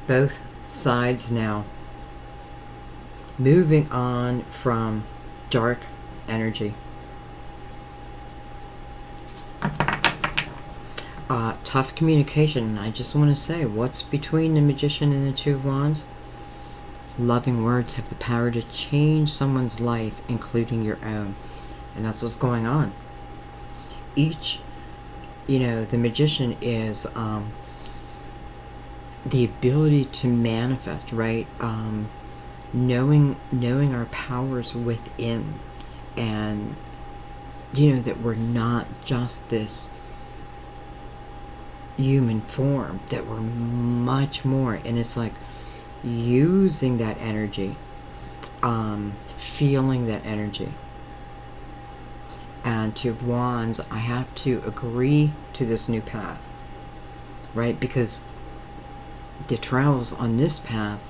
both sides now moving on from dark energy. Tough communication. I just want to say, what's between the Magician and the Two of Wands? Loving words have the power to change someone's life, including your own. And that's what's going on. Each, you know, the Magician is the ability to manifest, right? Knowing our powers within, and you know that we're not just this human form, that we're much more. And it's like using that energy, feeling that energy. And Two of Wands, I have to agree to this new path, right? Because the travels on this path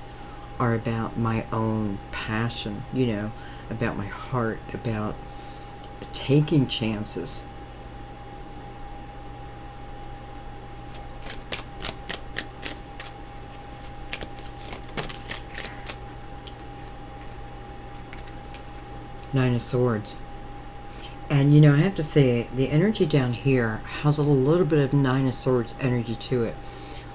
are about my own passion, you know, about my heart, about taking chances. Nine of Swords. And, you know, I have to say, the energy down here has a little bit of Nine of Swords energy to it.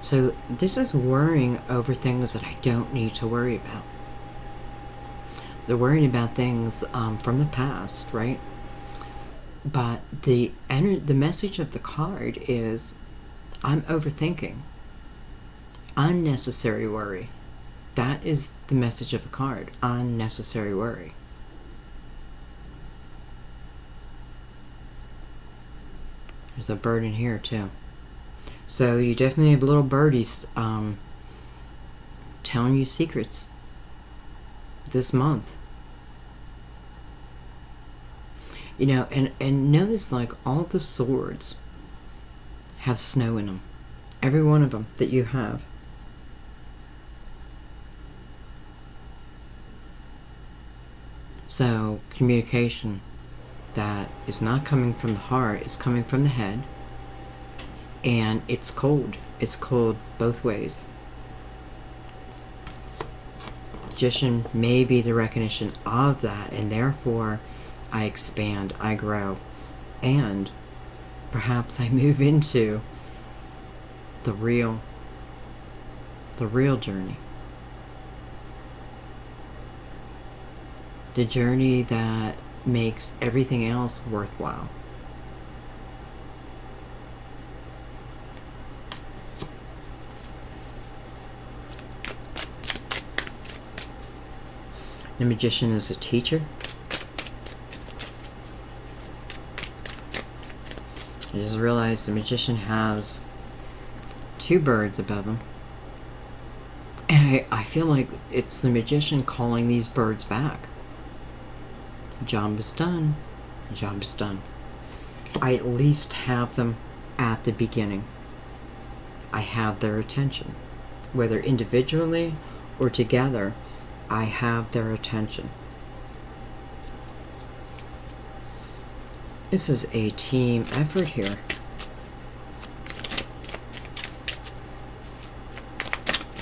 So this is worrying over things that I don't need to worry about. They're worrying about things from the past, right? But the message of the card is, I'm overthinking. Unnecessary worry. That is the message of the card. Unnecessary worry. There's a bird in here too. So you definitely have little birdies telling you secrets this month. You know, and notice like all the swords have snow in them. Every one of them that you have. So communication that is not coming from the heart, is coming from the head. And it's cold. It's cold both ways. Magician may be the recognition of that, and therefore I expand, I grow, and perhaps I move into the real journey. The journey that makes everything else worthwhile. The Magician is a teacher. I just realized the Magician has two birds above him. And I feel like it's the Magician calling these birds back. Job is done. Job is done. I at least have them at the beginning. I have their attention. Whether individually or together, I have their attention. This is a team effort here.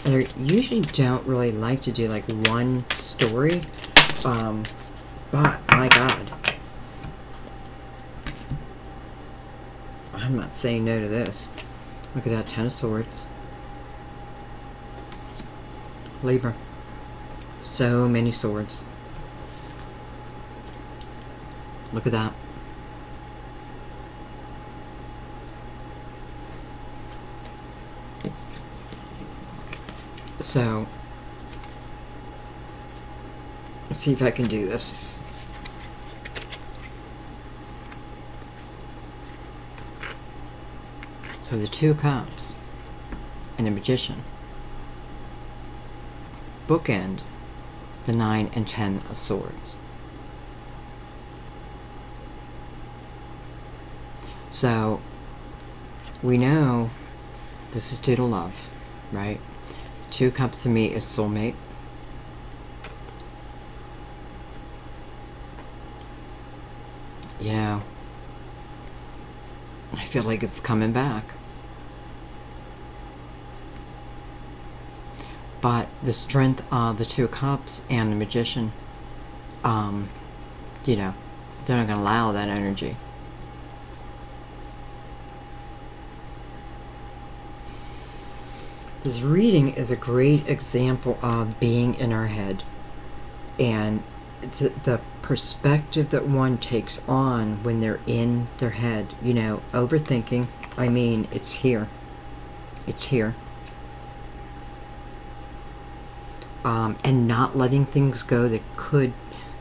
I usually don't really like to do like one story, but my God, I'm not saying no to this. Look at that, 10 of Swords. Libra. So many swords. Look at that. So, let's see if I can do this. So the Two of Cups and the Magician bookend the 9 and 10 of Swords. So we know this is due to love. right? Two of Cups to me is soulmate. You know, I feel like it's coming back. But the strength of the Two of Cups and the Magician, you know, they're not going to allow that energy. This reading is a great example of being in our head and the perspective that one takes on when they're in their head. You know, overthinking, I mean, it's here. It's here. And not letting things go that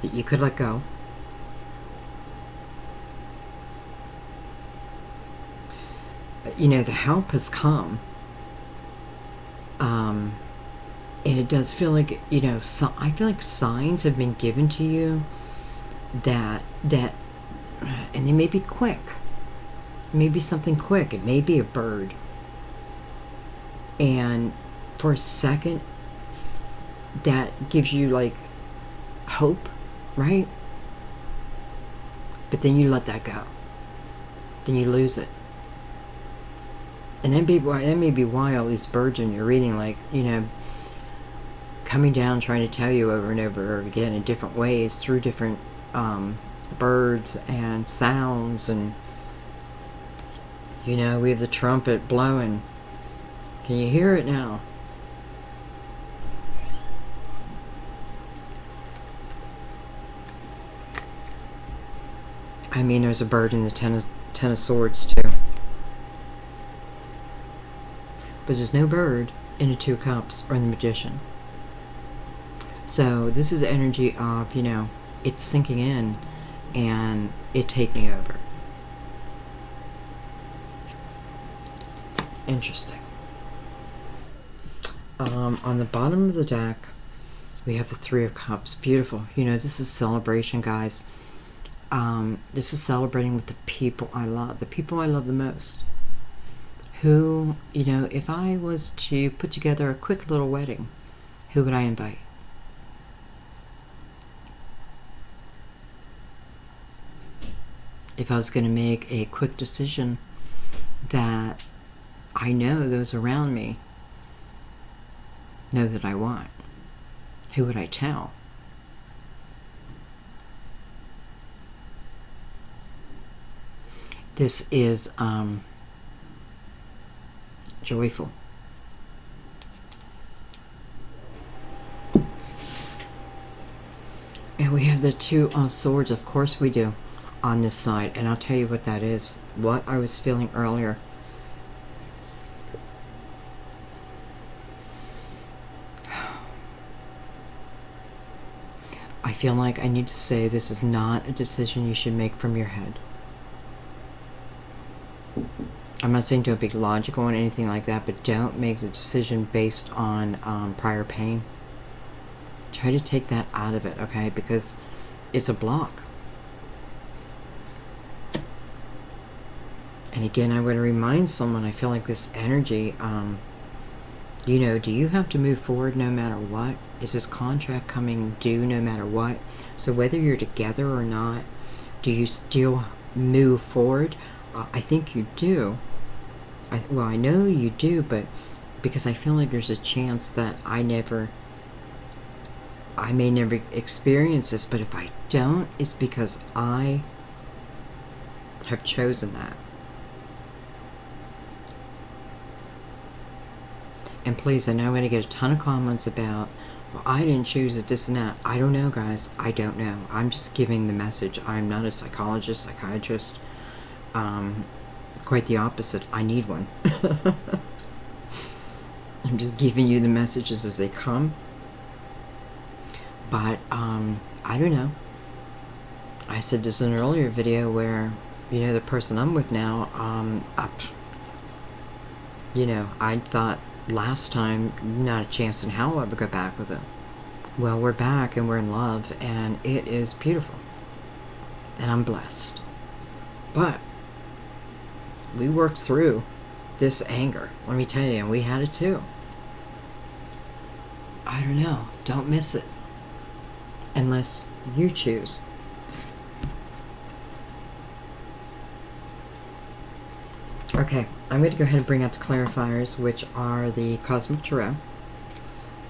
you could let go. You know, the help has come. And it does feel like, you know, I feel like signs have been given to you that, and they may be quick. Maybe something quick. It may be a bird. And for a second, that gives you like hope, right? But then you let that go. Then you lose it. And that may be why all these birds in your reading, like, you know, coming down trying to tell you over and over again in different ways through different birds and sounds. And, you know, we have the trumpet blowing. Can you hear it now? I mean, there's a bird in the Ten of Swords too. But there's no bird in the Two of Cups or in the Magician. So this is the energy of, you know, it's sinking in and it taking over. Interesting. On the bottom of the deck, we have the Three of Cups. Beautiful. You know, this is celebration, guys. This is celebrating with the people I love. The people I love the most. Who, you know, if I was to put together a quick little wedding, who would I invite? If I was going to make a quick decision that I know those around me know that I want, who would I tell? This is joyful. And we have the Two of Swords, of course we do, on this side. And I'll tell you what that is. What I was feeling earlier. I feel like I need to say this is not a decision you should make from your head. I'm not saying don't be logical and anything like that, but don't make the decision based on prior pain. Try to take that out of it, okay? Because it's a block. And again, I want to remind someone, I feel like this energy, you know, do you have to move forward no matter what? Is this contract coming due no matter what? So whether you're together or not, do you still move forward? I think you do. Well, I know you do, but because I feel like there's a chance that I may never experience this, but if I don't, it's because I have chosen that. And please, I know I'm going to get a ton of comments about, well, I didn't choose it, this and that. I don't know, guys. I don't know. I'm just giving the message. I'm not a psychologist, psychiatrist. Quite the opposite. I need one. I'm just giving you the messages as they come. But, I don't know. I said this in an earlier video where, you know, the person I'm with now, you know, I thought last time, not a chance in hell I would go back with it. Well, we're back and we're in love and it is beautiful. And I'm blessed. But we worked through this anger, let me tell you, and we had it too. I don't know. Don't miss it. Unless you choose. Okay, I'm going to go ahead and bring out the clarifiers, which are the Cosmic Tarot.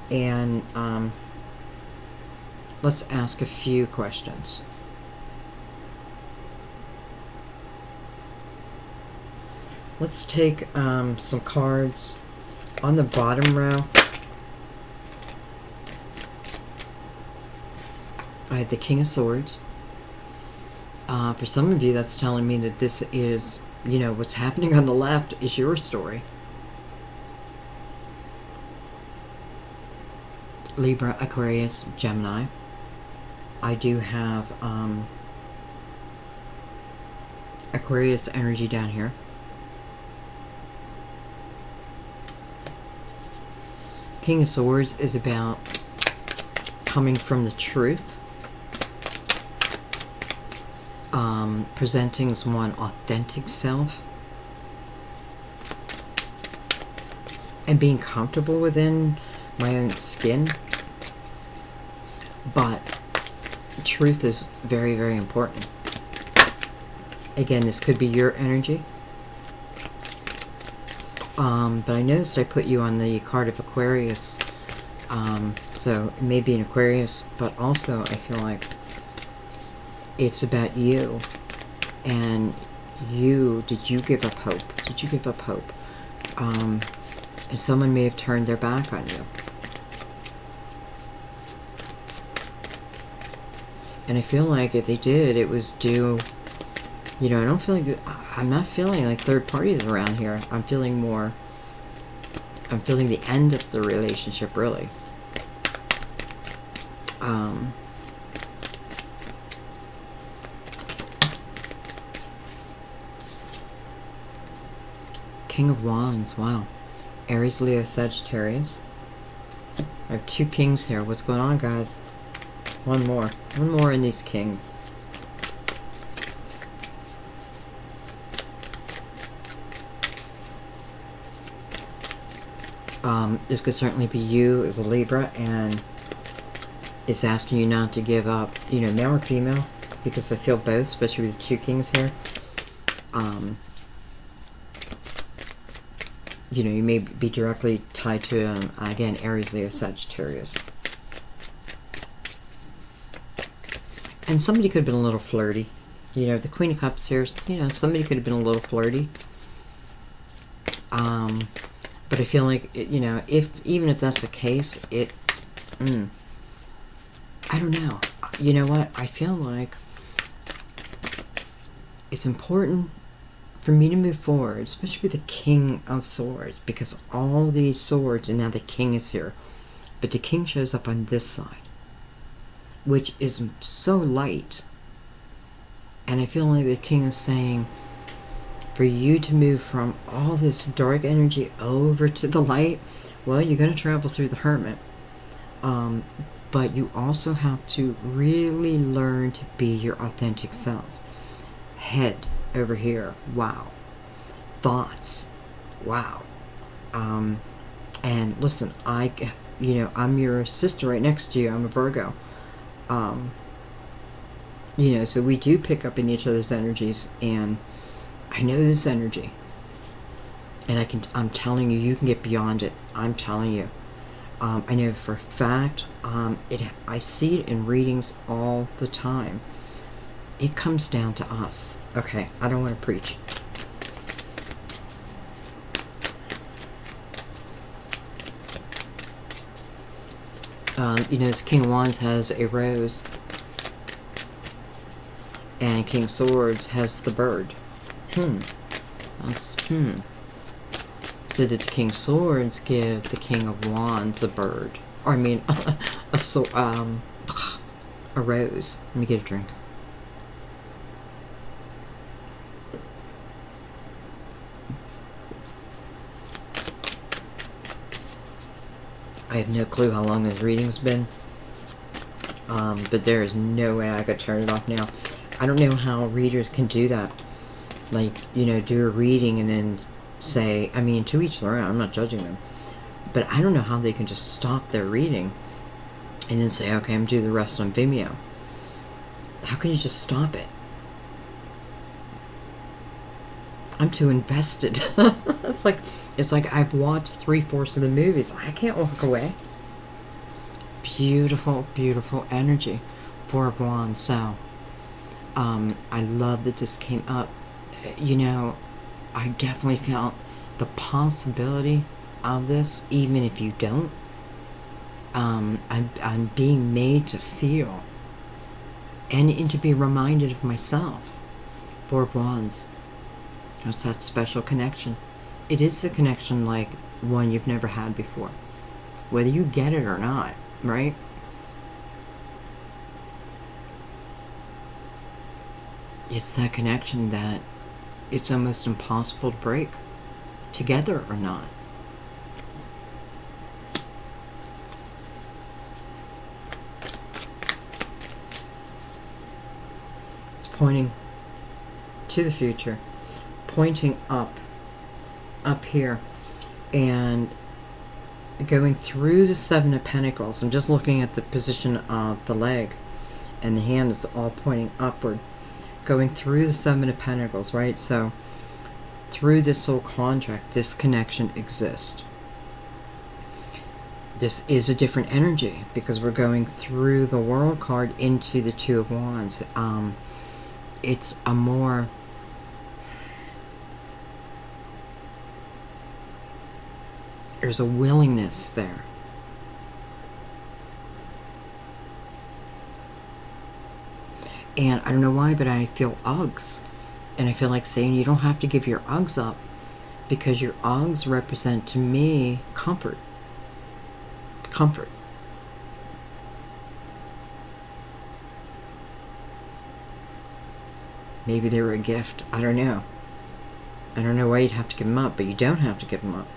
And let's ask a few questions. Let's take some cards on the bottom row. I had the King of Swords. For some of you, that's telling me that this is, you know, what's happening on the left is your story. Libra, Aquarius, Gemini. I do have Aquarius energy down here. King of Swords is about coming from the truth. Presenting as one authentic self. And being comfortable within my own skin. But truth is very, very important. Again, this could be your energy. But I noticed I put you on the card of Aquarius. So it may be an Aquarius, but also I feel like it's about you. And you, did you give up hope? Did you give up hope? And someone may have turned their back on you. And I feel like if they did, it was due, you know, I don't feel like, I'm not feeling like third parties around here. I'm feeling more, I'm feeling the end of the relationship, really. King of Wands, wow. Aries, Leo, Sagittarius. I have two kings here. What's going on, guys? One more in these kings. This could certainly be you as a Libra, and it's asking you not to give up, you know, male or female, because I feel both, especially with two kings here. You know, you may be directly tied to, again, Aries, Leo, Sagittarius. And somebody could have been a little flirty. You know, the Queen of Cups here, you know, somebody could have been a little flirty. But I feel like, you know, even if that's the case, I don't know. You know what? I feel like it's important for me to move forward, especially with the King of Swords, because all these swords, and now the King is here, but the King shows up on this side, which is so light. And I feel like the King is saying, for you to move from all this dark energy over to the light, well, you're going to travel through the Hermit. But you also have to really learn to be your authentic self. Head over here, wow. Thoughts, wow. And listen, you know, I'm your sister right next to you. I'm a Virgo. You know, so we do pick up in each other's energies, and I know this energy, and I'm telling you, you can get beyond it. I'm telling you. I know for a fact, I see it in readings all the time. It comes down to us. Okay, I don't want to preach. You know, this King of Wands has a rose, and King of Swords has the bird. So did the King of Swords give the King of Wands a bird? Or I mean, a rose. Let me get a drink. I have no clue how long this reading's been. But there is no way I could turn it off now. I don't know how readers can do that. Like, you know, do a reading and then say, I mean, to each their own, I'm not judging them. But I don't know how they can just stop their reading and then say, okay, I'm doing the rest on Vimeo. How can you just stop it? I'm too invested. It's like I've watched 3/4 of the movies. I can't walk away. Beautiful, beautiful energy. 4 of Wands. So, I love that this came up. You know, I definitely felt the possibility of this, even if you don't. I'm being made to feel and to be reminded of myself. 4 of Wands. It's that special connection. It is the connection like one you've never had before, whether you get it or not, right? It's that connection that it's almost impossible to break, together or not. It's pointing to the future, pointing up here, and going through the 7 of Pentacles. I'm just looking at the position of the leg, and the hand is all pointing upward, going through the 7 of Pentacles, right? So through this soul contract, this connection exists. This is a different energy because we're going through the World card into the 2 of Wands. It's a more there's a willingness there. And I don't know why, but I feel Uggs. And I feel like saying you don't have to give your Uggs up, because your Uggs represent to me comfort. Comfort. Maybe they were a gift. I don't know. I don't know why you'd have to give them up, but you don't have to give them up.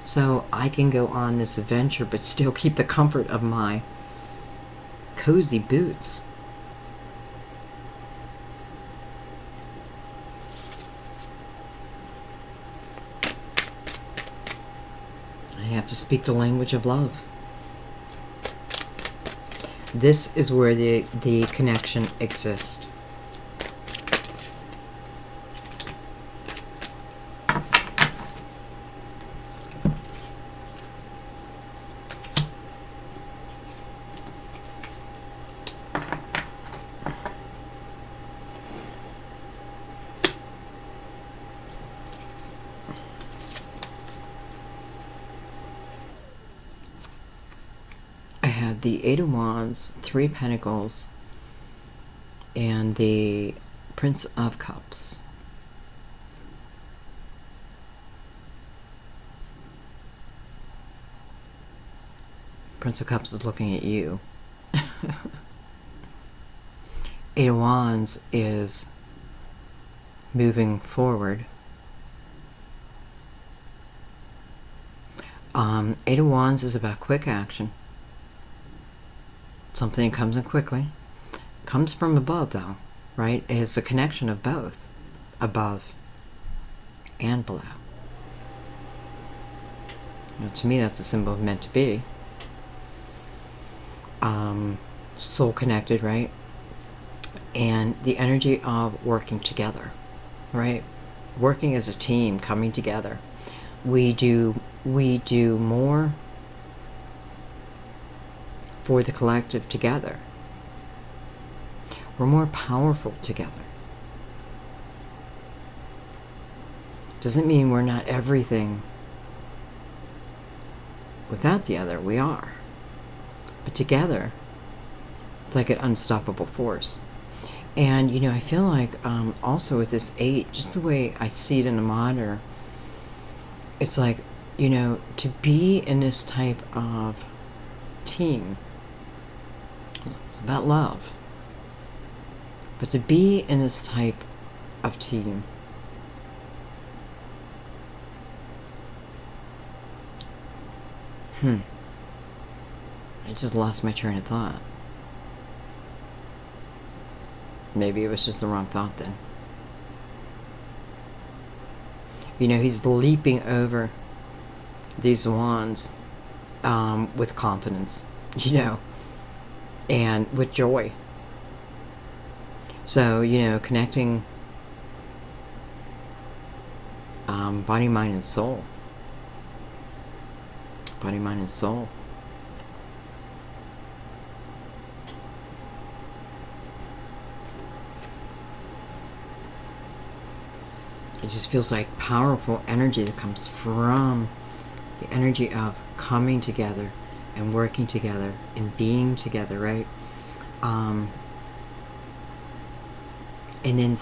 So I can go on this adventure, but still keep the comfort of my cozy boots. I have to speak the language of love. This is where the connection exists. The 8 of Wands, 3 Pentacles, and the Prince of Cups. Prince of Cups is looking at you. 8 of Wands is moving forward. 8 of Wands is about quick action. Something comes in quickly. Comes from above, though, right? It is a connection of both. Above and below. You know, to me, that's a symbol of meant to be. Soul connected, right? And the energy of working together, right? Working as a team, coming together. We do more for the collective together. We're more powerful together. Doesn't mean we're not everything without the other. We are. But together, it's like an unstoppable force. And, you know, I feel like also with this 8, just the way I see it in the monitor, it's like, you know, to be in this type of team, it's about love. But to be in this type of team, I just lost my train of thought. Maybe it was just the wrong thought then. You know, he's leaping over these wands with confidence, and with joy. So, connecting body, mind, and soul. Body, mind, and soul. It just feels like powerful energy that comes from the energy of coming together and working together and being together, right? And then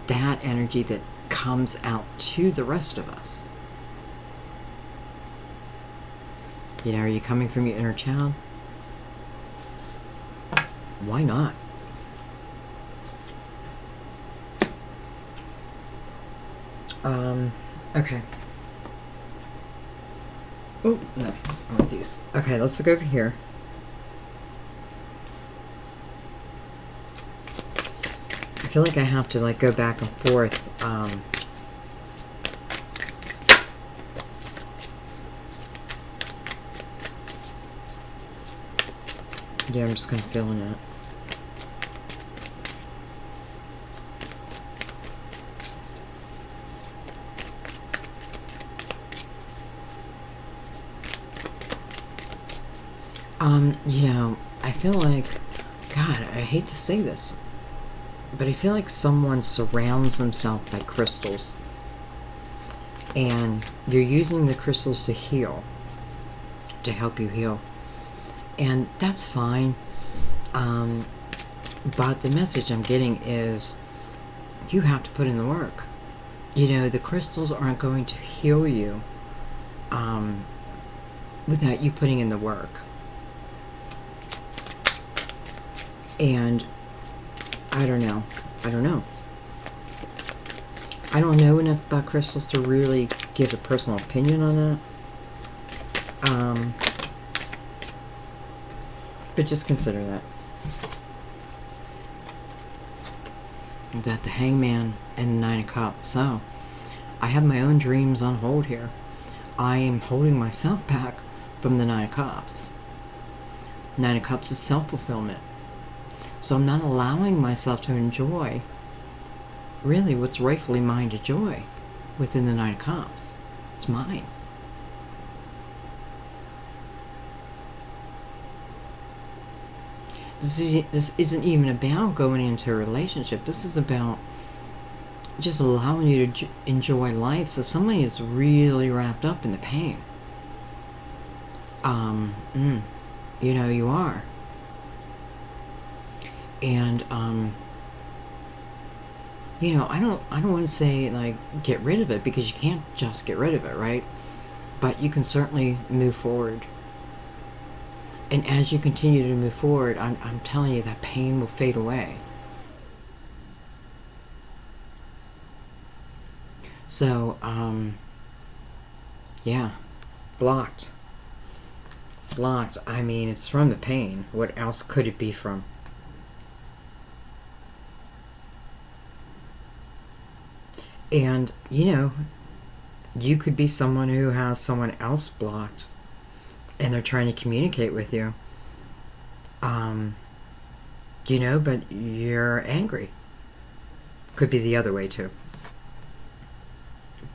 that energy that comes out to the rest of us. Are you coming from your inner child? Why not? Okay. Oh, no, I want these. Okay, let's look over here. I feel like I have to go back and forth. Yeah, I'm just kind of feeling it. I feel like, God, I hate to say this, but I feel like someone surrounds themselves by crystals, and you're using the crystals to heal, to help you heal, and that's fine. But the message I'm getting is you have to put in the work. The crystals aren't going to heal you without you putting in the work. And I don't know. I don't know enough about crystals to really give a personal opinion on that. But just consider that. That the Hangman and the Nine of Cups. So, I have my own dreams on hold here. I am holding myself back from the Nine of Cups. Nine of Cups is self-fulfillment. So I'm not allowing myself to enjoy really what's rightfully mine to enjoy within the Nine of Cups. It's mine. This isn't even about going into a relationship. This is about just allowing you to enjoy life. So somebody is really wrapped up in the pain. You are. And I don't want to say get rid of it, because you can't just get rid of it, right? But you can certainly move forward. And as you continue to move forward, I'm telling you that pain will fade away. So, yeah, blocked. I mean, it's from the pain. What else could it be from? And, you could be someone who has someone else blocked, and they're trying to communicate with you. But you're angry. Could be the other way, too.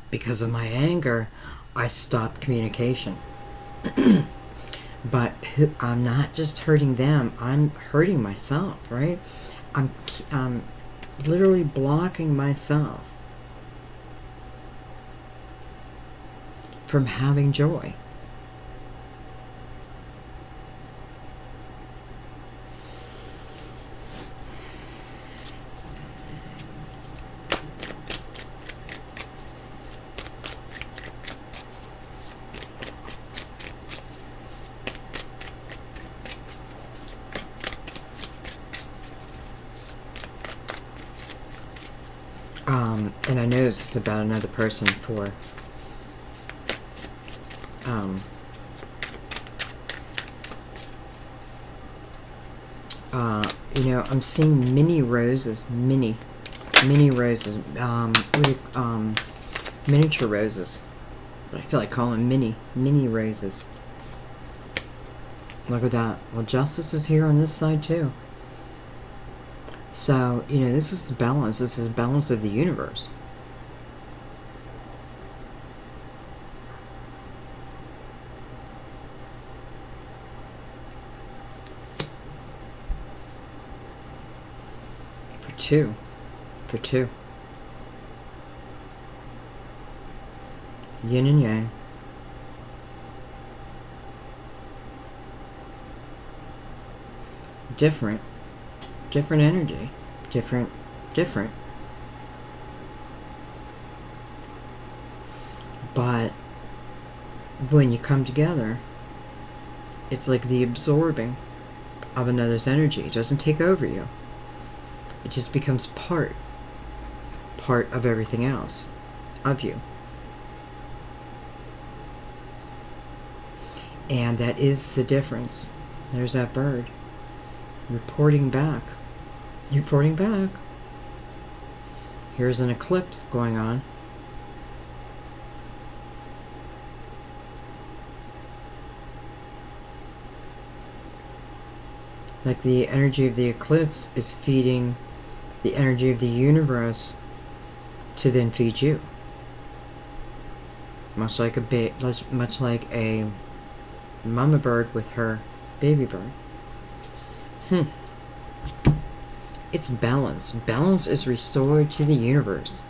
Because of my anger, I stopped communication. But I'm not just hurting them, I'm hurting myself, right? I'm literally blocking myself from having joy. And I know this is about another person for I'm seeing mini roses, mini roses, miniature roses, But I feel like calling mini roses. Look at that. Well, justice is here on this side too. So, you know, this is balance. This is balance of the universe. Two. For two. Yin and yang. Different energy. Different. But when you come together, it's like the absorbing of another's energy. It doesn't take over you. It just becomes part of everything else of you. And that is the difference. There's that bird. Reporting back. Here's an eclipse going on. Like the energy of the eclipse is feeding the energy of the universe to then feed you. Much like a mama bird with her baby bird. It's balance. Balance is restored to the universe.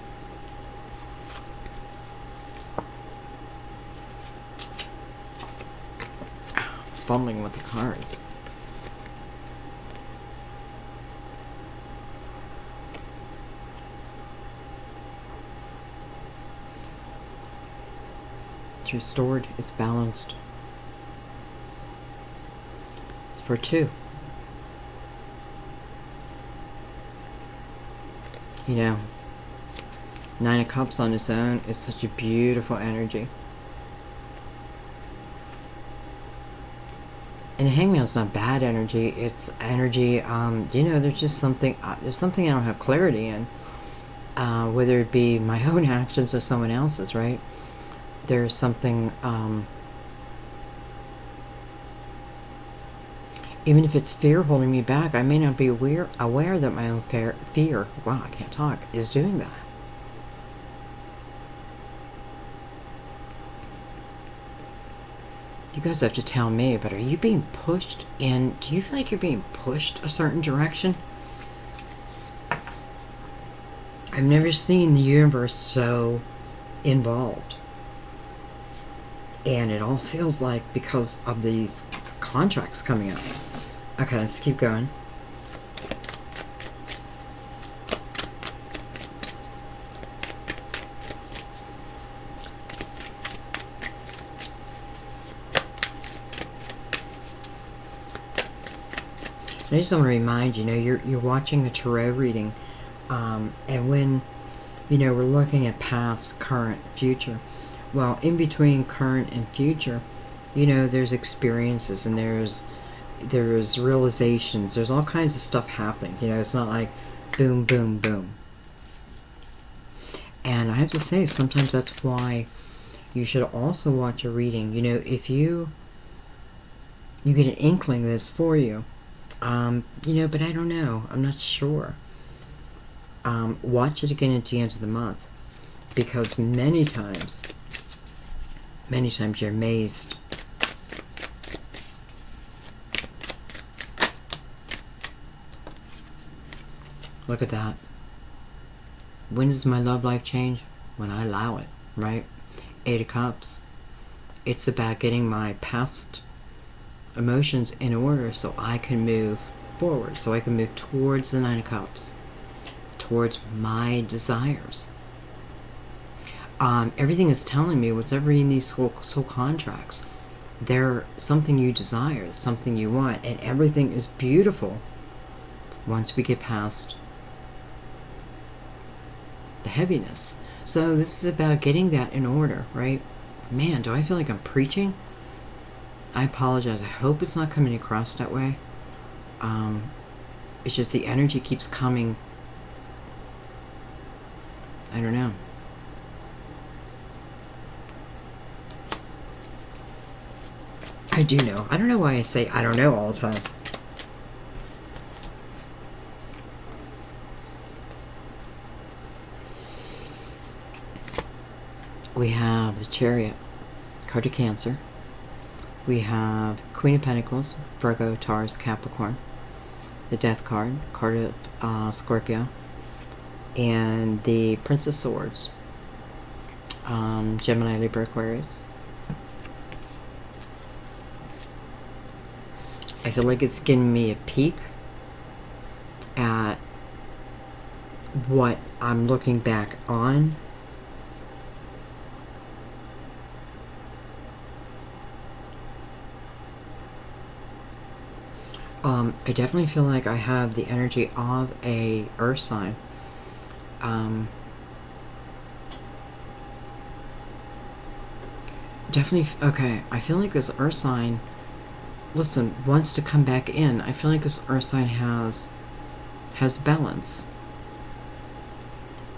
Fumbling with the cards. It's restored. It's balanced. It's for two. You know, Nine of Cups on its own is such a beautiful energy. And Hangman's not bad energy. It's energy, you know, there's just something, there's something I don't have clarity in. Whether it be my own actions or someone else's, right? There's something, even if it's fear holding me back, I may not be aware that my own fear, wow, I can't talk, is doing that. You guys have to tell me, but are you being pushed in? Do you feel like you're being pushed a certain direction? I've never seen the universe so involved. And it all feels like because of these contracts coming up. Okay, let's keep going. I just want to remind you, you're watching a tarot reading, and when, we're looking at past, current, future. Well, in between current and future, there's experiences and there's realizations. There's all kinds of stuff happening. It's not like boom, boom, boom. And I have to say, sometimes that's why you should also watch a reading. If you get an inkling this for you, but I don't know. I'm not sure. Watch it again at the end of the month, because many times you're amazed. Look at that. When does my love life change? When I allow it, right? 8 of Cups. It's about getting my past emotions in order so I can move forward, so I can move towards the 9 of Cups, towards my desires. Everything is telling me whatever in these soul contracts, they're something you desire, something you want, and everything is beautiful once we get past the heaviness. So this is about getting that in order, right? Man, do I feel like I'm preaching? I apologize. I hope it's not coming across that way. It's just the energy keeps coming. I don't know. I do know. I don't know why I say I don't know all the time. We have the Chariot, card of Cancer. We have Queen of Pentacles, Virgo, Taurus, Capricorn. The Death card, card of Scorpio. And the Prince of Swords, Gemini, Libra, Aquarius. I feel like it's giving me a peek at what I'm looking back on. I definitely feel like I have the energy of a earth sign. Definitely, okay, I feel like this earth sign, listen, wants to come back in. I feel like this earth sign has balance.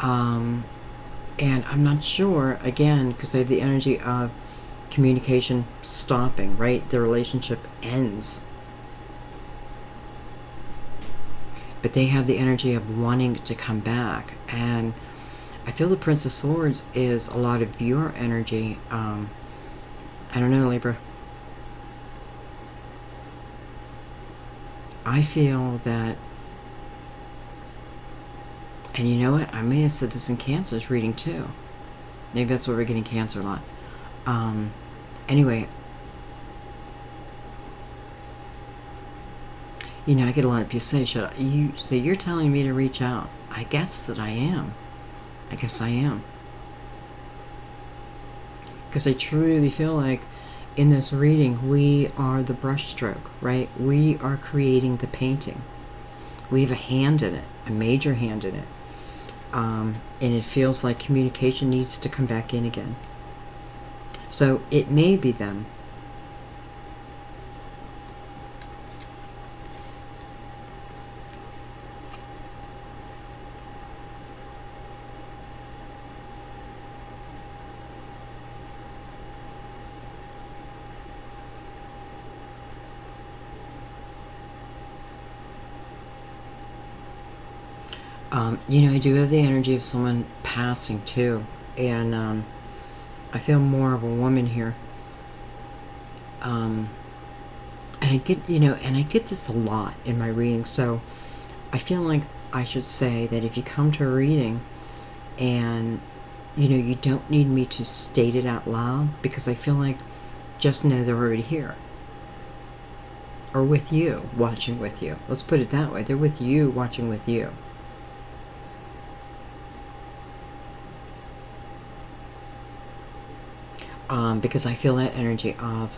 And I'm not sure, again, because I have the energy of communication stopping, right? The relationship ends. But they have the energy of wanting to come back. And I feel the Prince of Swords is a lot of your energy. I don't know, Libra. I feel that, and you know what? I may have said this in Cancer's reading too. Maybe that's what we're getting Cancer a lot. Anyway, you know, I get a lot of people say, "Should you say you're telling me to reach out?" I guess that I am. I guess I am. Because I truly feel like in this reading, we are the brushstroke, right? We are creating the painting. We have a hand in it, a major hand in it. And it feels like communication needs to come back in again. So it may be them. You know, I do have the energy of someone passing too, and I feel more of a woman here. And I get, you know, and I get this a lot in my reading, so I feel like I should say that if you come to a reading and, you know, you don't need me to state it out loud, because I feel like just know they're already here. Or with you, watching with you. Let's put it that way. They're with you, watching with you. Because I feel that energy of,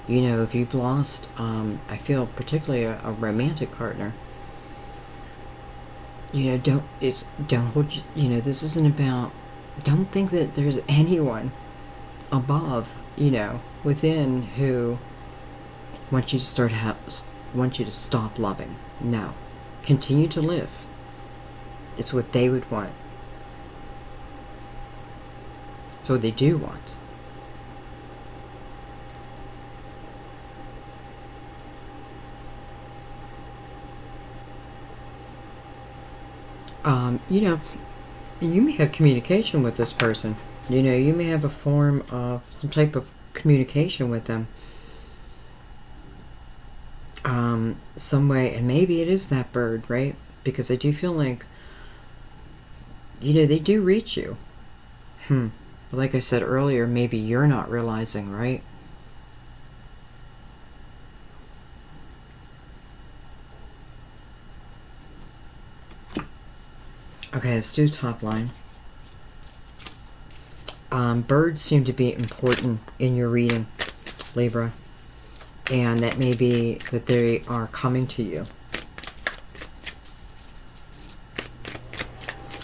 you know, if you've lost, I feel particularly a romantic partner. You know, don't hold, you know, this isn't about, don't think that there's anyone above, you know, within who wants you to want you to stop loving. No. Continue to live. It's what they would want. It's what they do want. You know, you may have communication with this person. You know, you may have a form of some type of communication with them. Some way, and maybe it is that bird, right? Because I do feel like, you know, they do reach you. But like I said earlier, maybe you're not realizing, right? Okay, let's do top line. Birds seem to be important in your reading, Libra. And that may be that they are coming to you.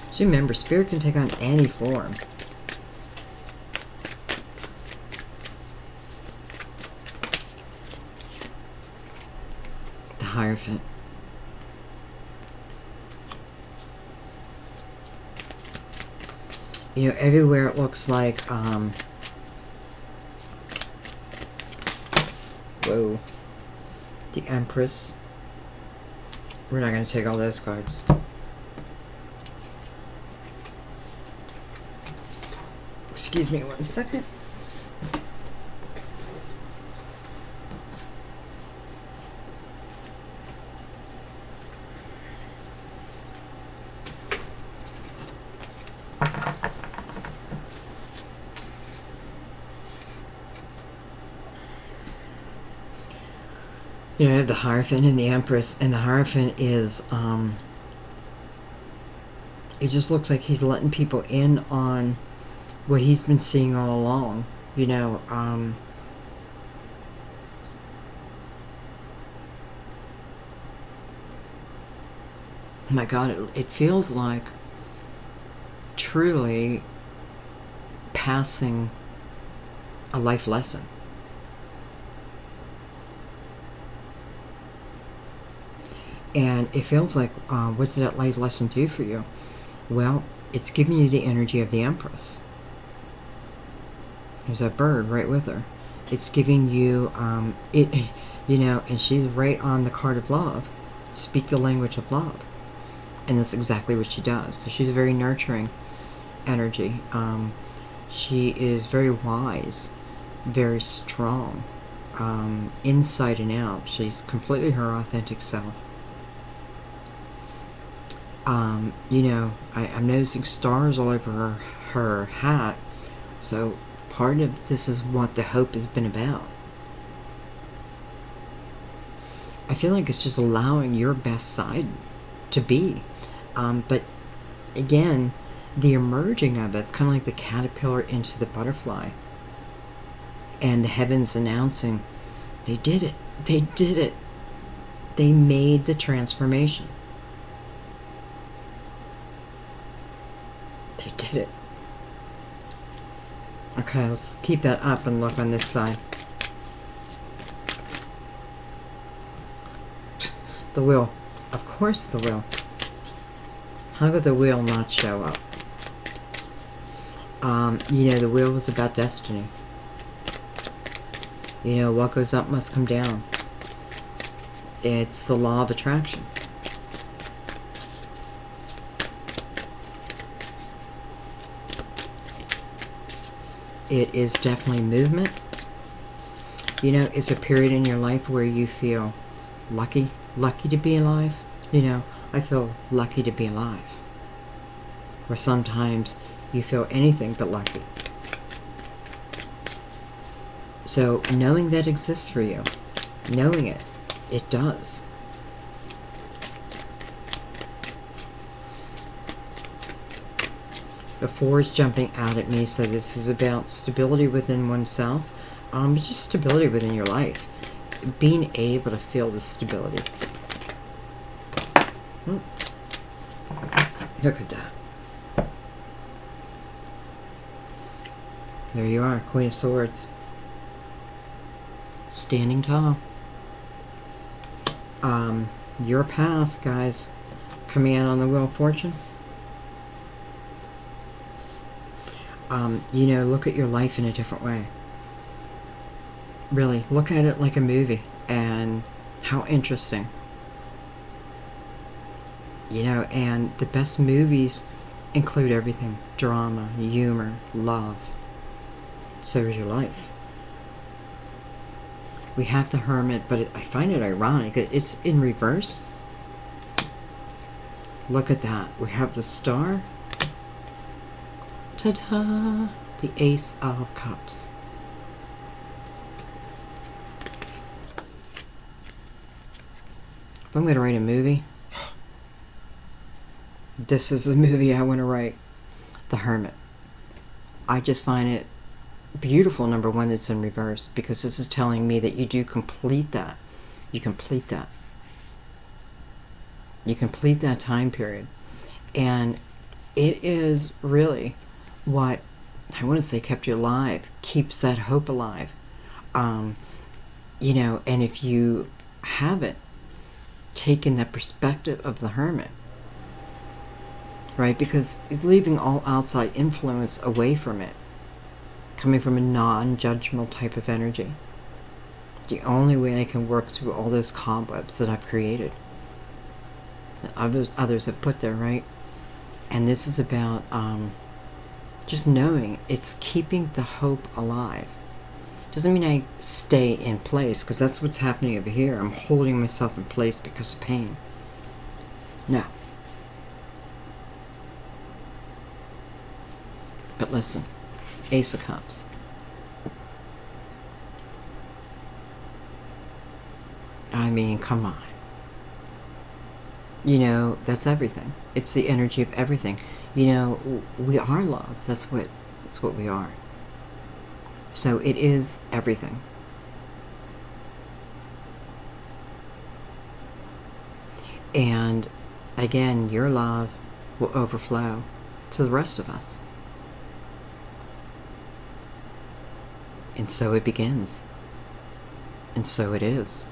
So remember, spirit can take on any form. The Hierophant. You know, everywhere it looks like Whoa. The Empress. We're not going to take all those cards. Excuse me 1 second. You know, I have the Hierophant and the Empress, and the Hierophant is, it just looks like he's letting people in on what he's been seeing all along. You know, my God, it feels like truly passing a life lesson. And it feels like, what did that life lesson do for you? Well, it's giving you the energy of the Empress. There's that bird right with her. It's giving you, you know, and she's right on the card of love. Speak the language of love. And that's exactly what she does. So she's a very nurturing energy. She is very wise, very strong, inside and out. She's completely her authentic self. You know, I'm noticing stars all over her hat. So part of this is what the hope has been about. I feel like it's just allowing your best side to be. But again, the emerging of it's kind of like the caterpillar into the butterfly. And the heavens announcing, they did it. They did it. They made the transformation. They did it. Okay, let's keep that up and look on this side. The wheel. Of course the wheel. How could the wheel not show up? You know, the wheel was about destiny. You know, what goes up must come down. It's the law of attraction. It is definitely movement. You know, it's a period in your life where you feel lucky to be alive. You know, I feel lucky to be alive. Or sometimes you feel anything but lucky. So knowing that exists for you, knowing it, it does. The 4 is jumping out at me, so this is about stability within oneself, but just stability within your life. Being able to feel the stability. Look at that. There you are, Queen of Swords. Standing tall. Your path, guys. Coming out on the Wheel of Fortune. You know, look at your life in a different way. Really, look at it like a movie, and how interesting. You know, and the best movies include everything. Drama, humor, love. So is your life. We have the Hermit, but I find it ironic that it's in reverse. Look at that. We have the Star. Ta-da! The Ace of Cups. If I'm going to write a movie, this is the movie I want to write. The Hermit. I just find it beautiful, number one, it's in reverse, because this is telling me that you do complete that. You complete that. You complete that time period. And it is really what, I want to say, kept you alive, keeps that hope alive. You know, and if you haven't taken that perspective of the Hermit, right, because it's leaving all outside influence away from it, coming from a non-judgmental type of energy. The only way I can work through all those cobwebs that I've created, that others have put there, right? And this is about just knowing it's keeping the hope alive. Doesn't mean I stay in place, because that's what's happening over here. I'm holding myself in place because of pain. No. But listen, Ace of Cups. I mean, come on. You know, that's everything. It's the energy of everything. You know, we are love. That's what we are. So it is everything. And again, your love will overflow to the rest of us. And so it begins. And so it is.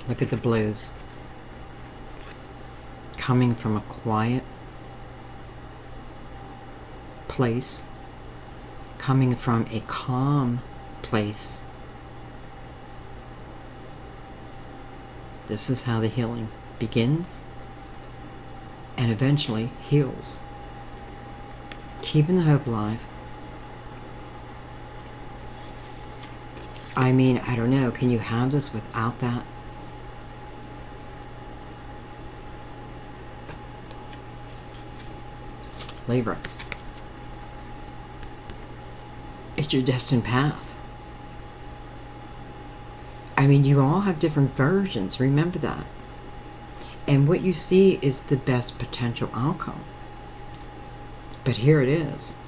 Look at the blues. Coming from a quiet place, coming from a calm place. This is how the healing begins and eventually heals. Keeping the hope alive. I mean, I don't know, can you have this without that? Libra. It's your destined path. I mean, you all have different versions, remember that. And what you see is the best potential outcome. But here it is.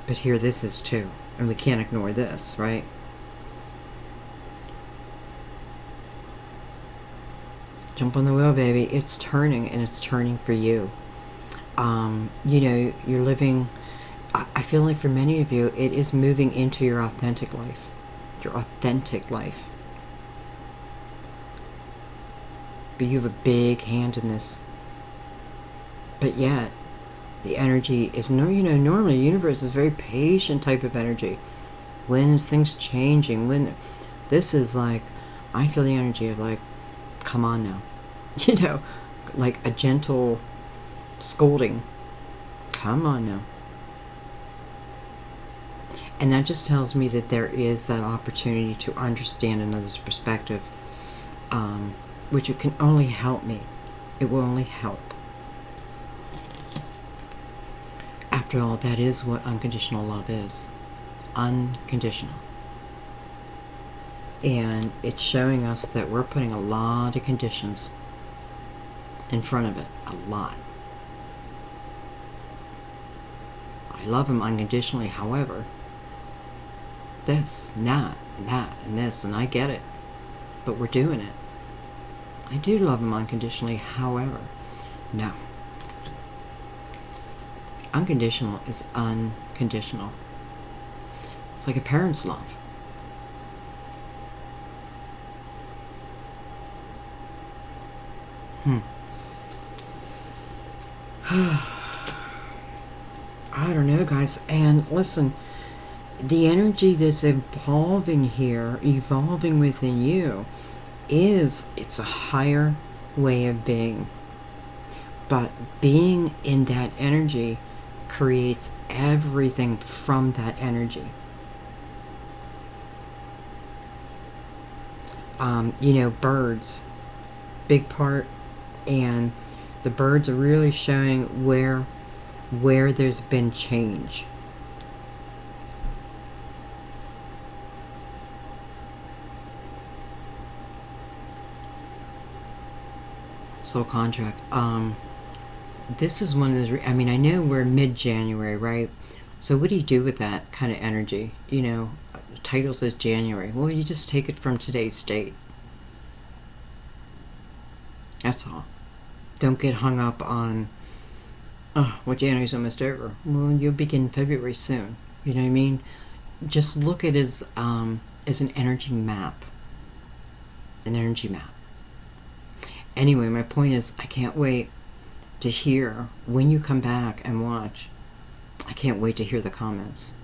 But here this is too. And we can't ignore this, right? Jump on the wheel, baby. It's turning, and it's turning for you. You know, you're living, I feel like for many of you, it is moving into your authentic life. Your authentic life. But you have a big hand in this. But yet, the energy is, you know, normally the universe is a very patient type of energy. When is things changing? When, this is like, I feel the energy of like, come on now. You know, like a gentle scolding. Come on now. And that just tells me that there is that opportunity to understand another's perspective, which it can only help me. It will only help. After all, that is what unconditional love is. Unconditional. And it's showing us that we're putting a lot of conditions in front of it. A lot. I love him unconditionally, however, this, and that, and that, and this, and I get it. But we're doing it. I do love him unconditionally, however, no. Unconditional is unconditional. It's like a parent's love. I don't know, guys. And listen, the energy that's evolving here, evolving within you, it's a higher way of being. But being in that energy creates everything from that energy. You know, birds, big part, and the birds are really showing where there's been change. Soul contract. This is one of those, I mean, I know we're mid-January, right? So what do you do with that kind of energy? You know, the title says January. Well, you just take it from today's date. That's all. Don't get hung up on, oh, well, January's almost over. Well, you'll begin February soon. You know what I mean? Just look at it as an energy map. An energy map. Anyway, my point is, I can't wait to hear when you come back and watch. I can't wait to hear the comments,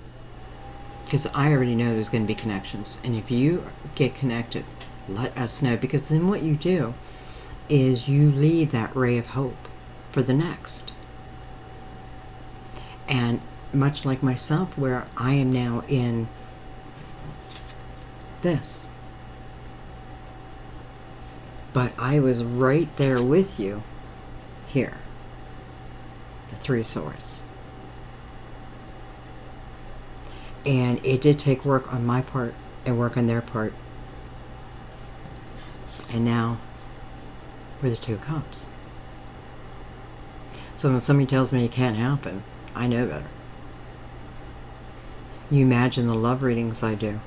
because I already know there's going to be connections. And if you get connected, let us know, because then what you do is you leave that ray of hope for the next. And much like myself, where I am now in this, but I was right there with you here, the Three of Swords. And it did take work on my part and work on their part. And now we're the Two of Cups. So when somebody tells me it can't happen, I know better. You imagine the love readings I do.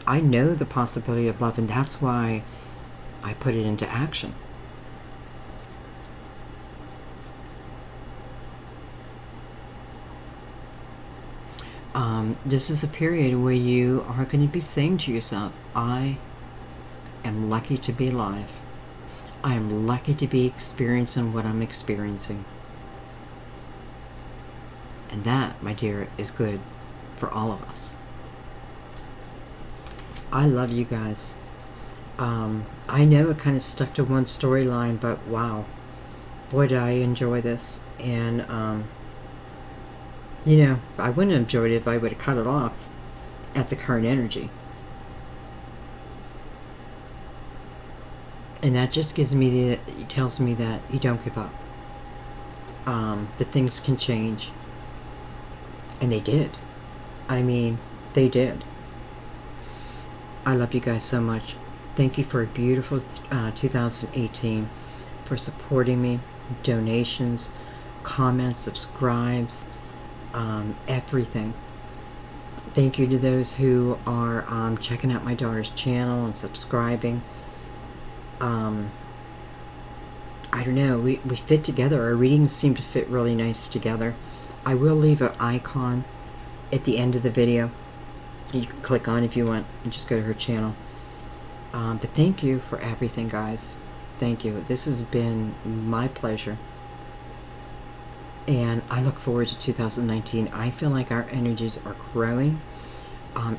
I know the possibility of love, and that's why I put it into action. This is a period where you are going to be saying to yourself, I am lucky to be alive. I am lucky to be experiencing what I'm experiencing. And that, my dear, is good for all of us. I love you guys. I know it kind of stuck to one storyline, but wow. Boy, did I enjoy this. And, you know, I wouldn't have enjoyed it if I would have cut it off at the current energy. And that just gives me tells me that you don't give up. That things can change. And they did. I mean, they did. I love you guys so much. Thank you for a beautiful 2018, for supporting me, donations, comments, subscribes, everything. Thank you to those who are checking out my daughter's channel and subscribing. I don't know, we fit together. Our readings seem to fit really nice together. I will leave an icon at the end of the video. You can click on if you want and just go to her channel. But thank you for everything, guys. Thank you. This has been my pleasure. And I look forward to 2019. I feel like our energies are growing.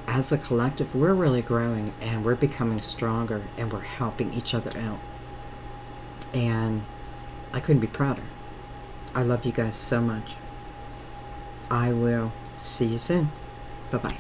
As a collective, we're really growing, and we're becoming stronger, and we're helping each other out. And I couldn't be prouder. I love you guys so much. I will see you soon. Bye-bye.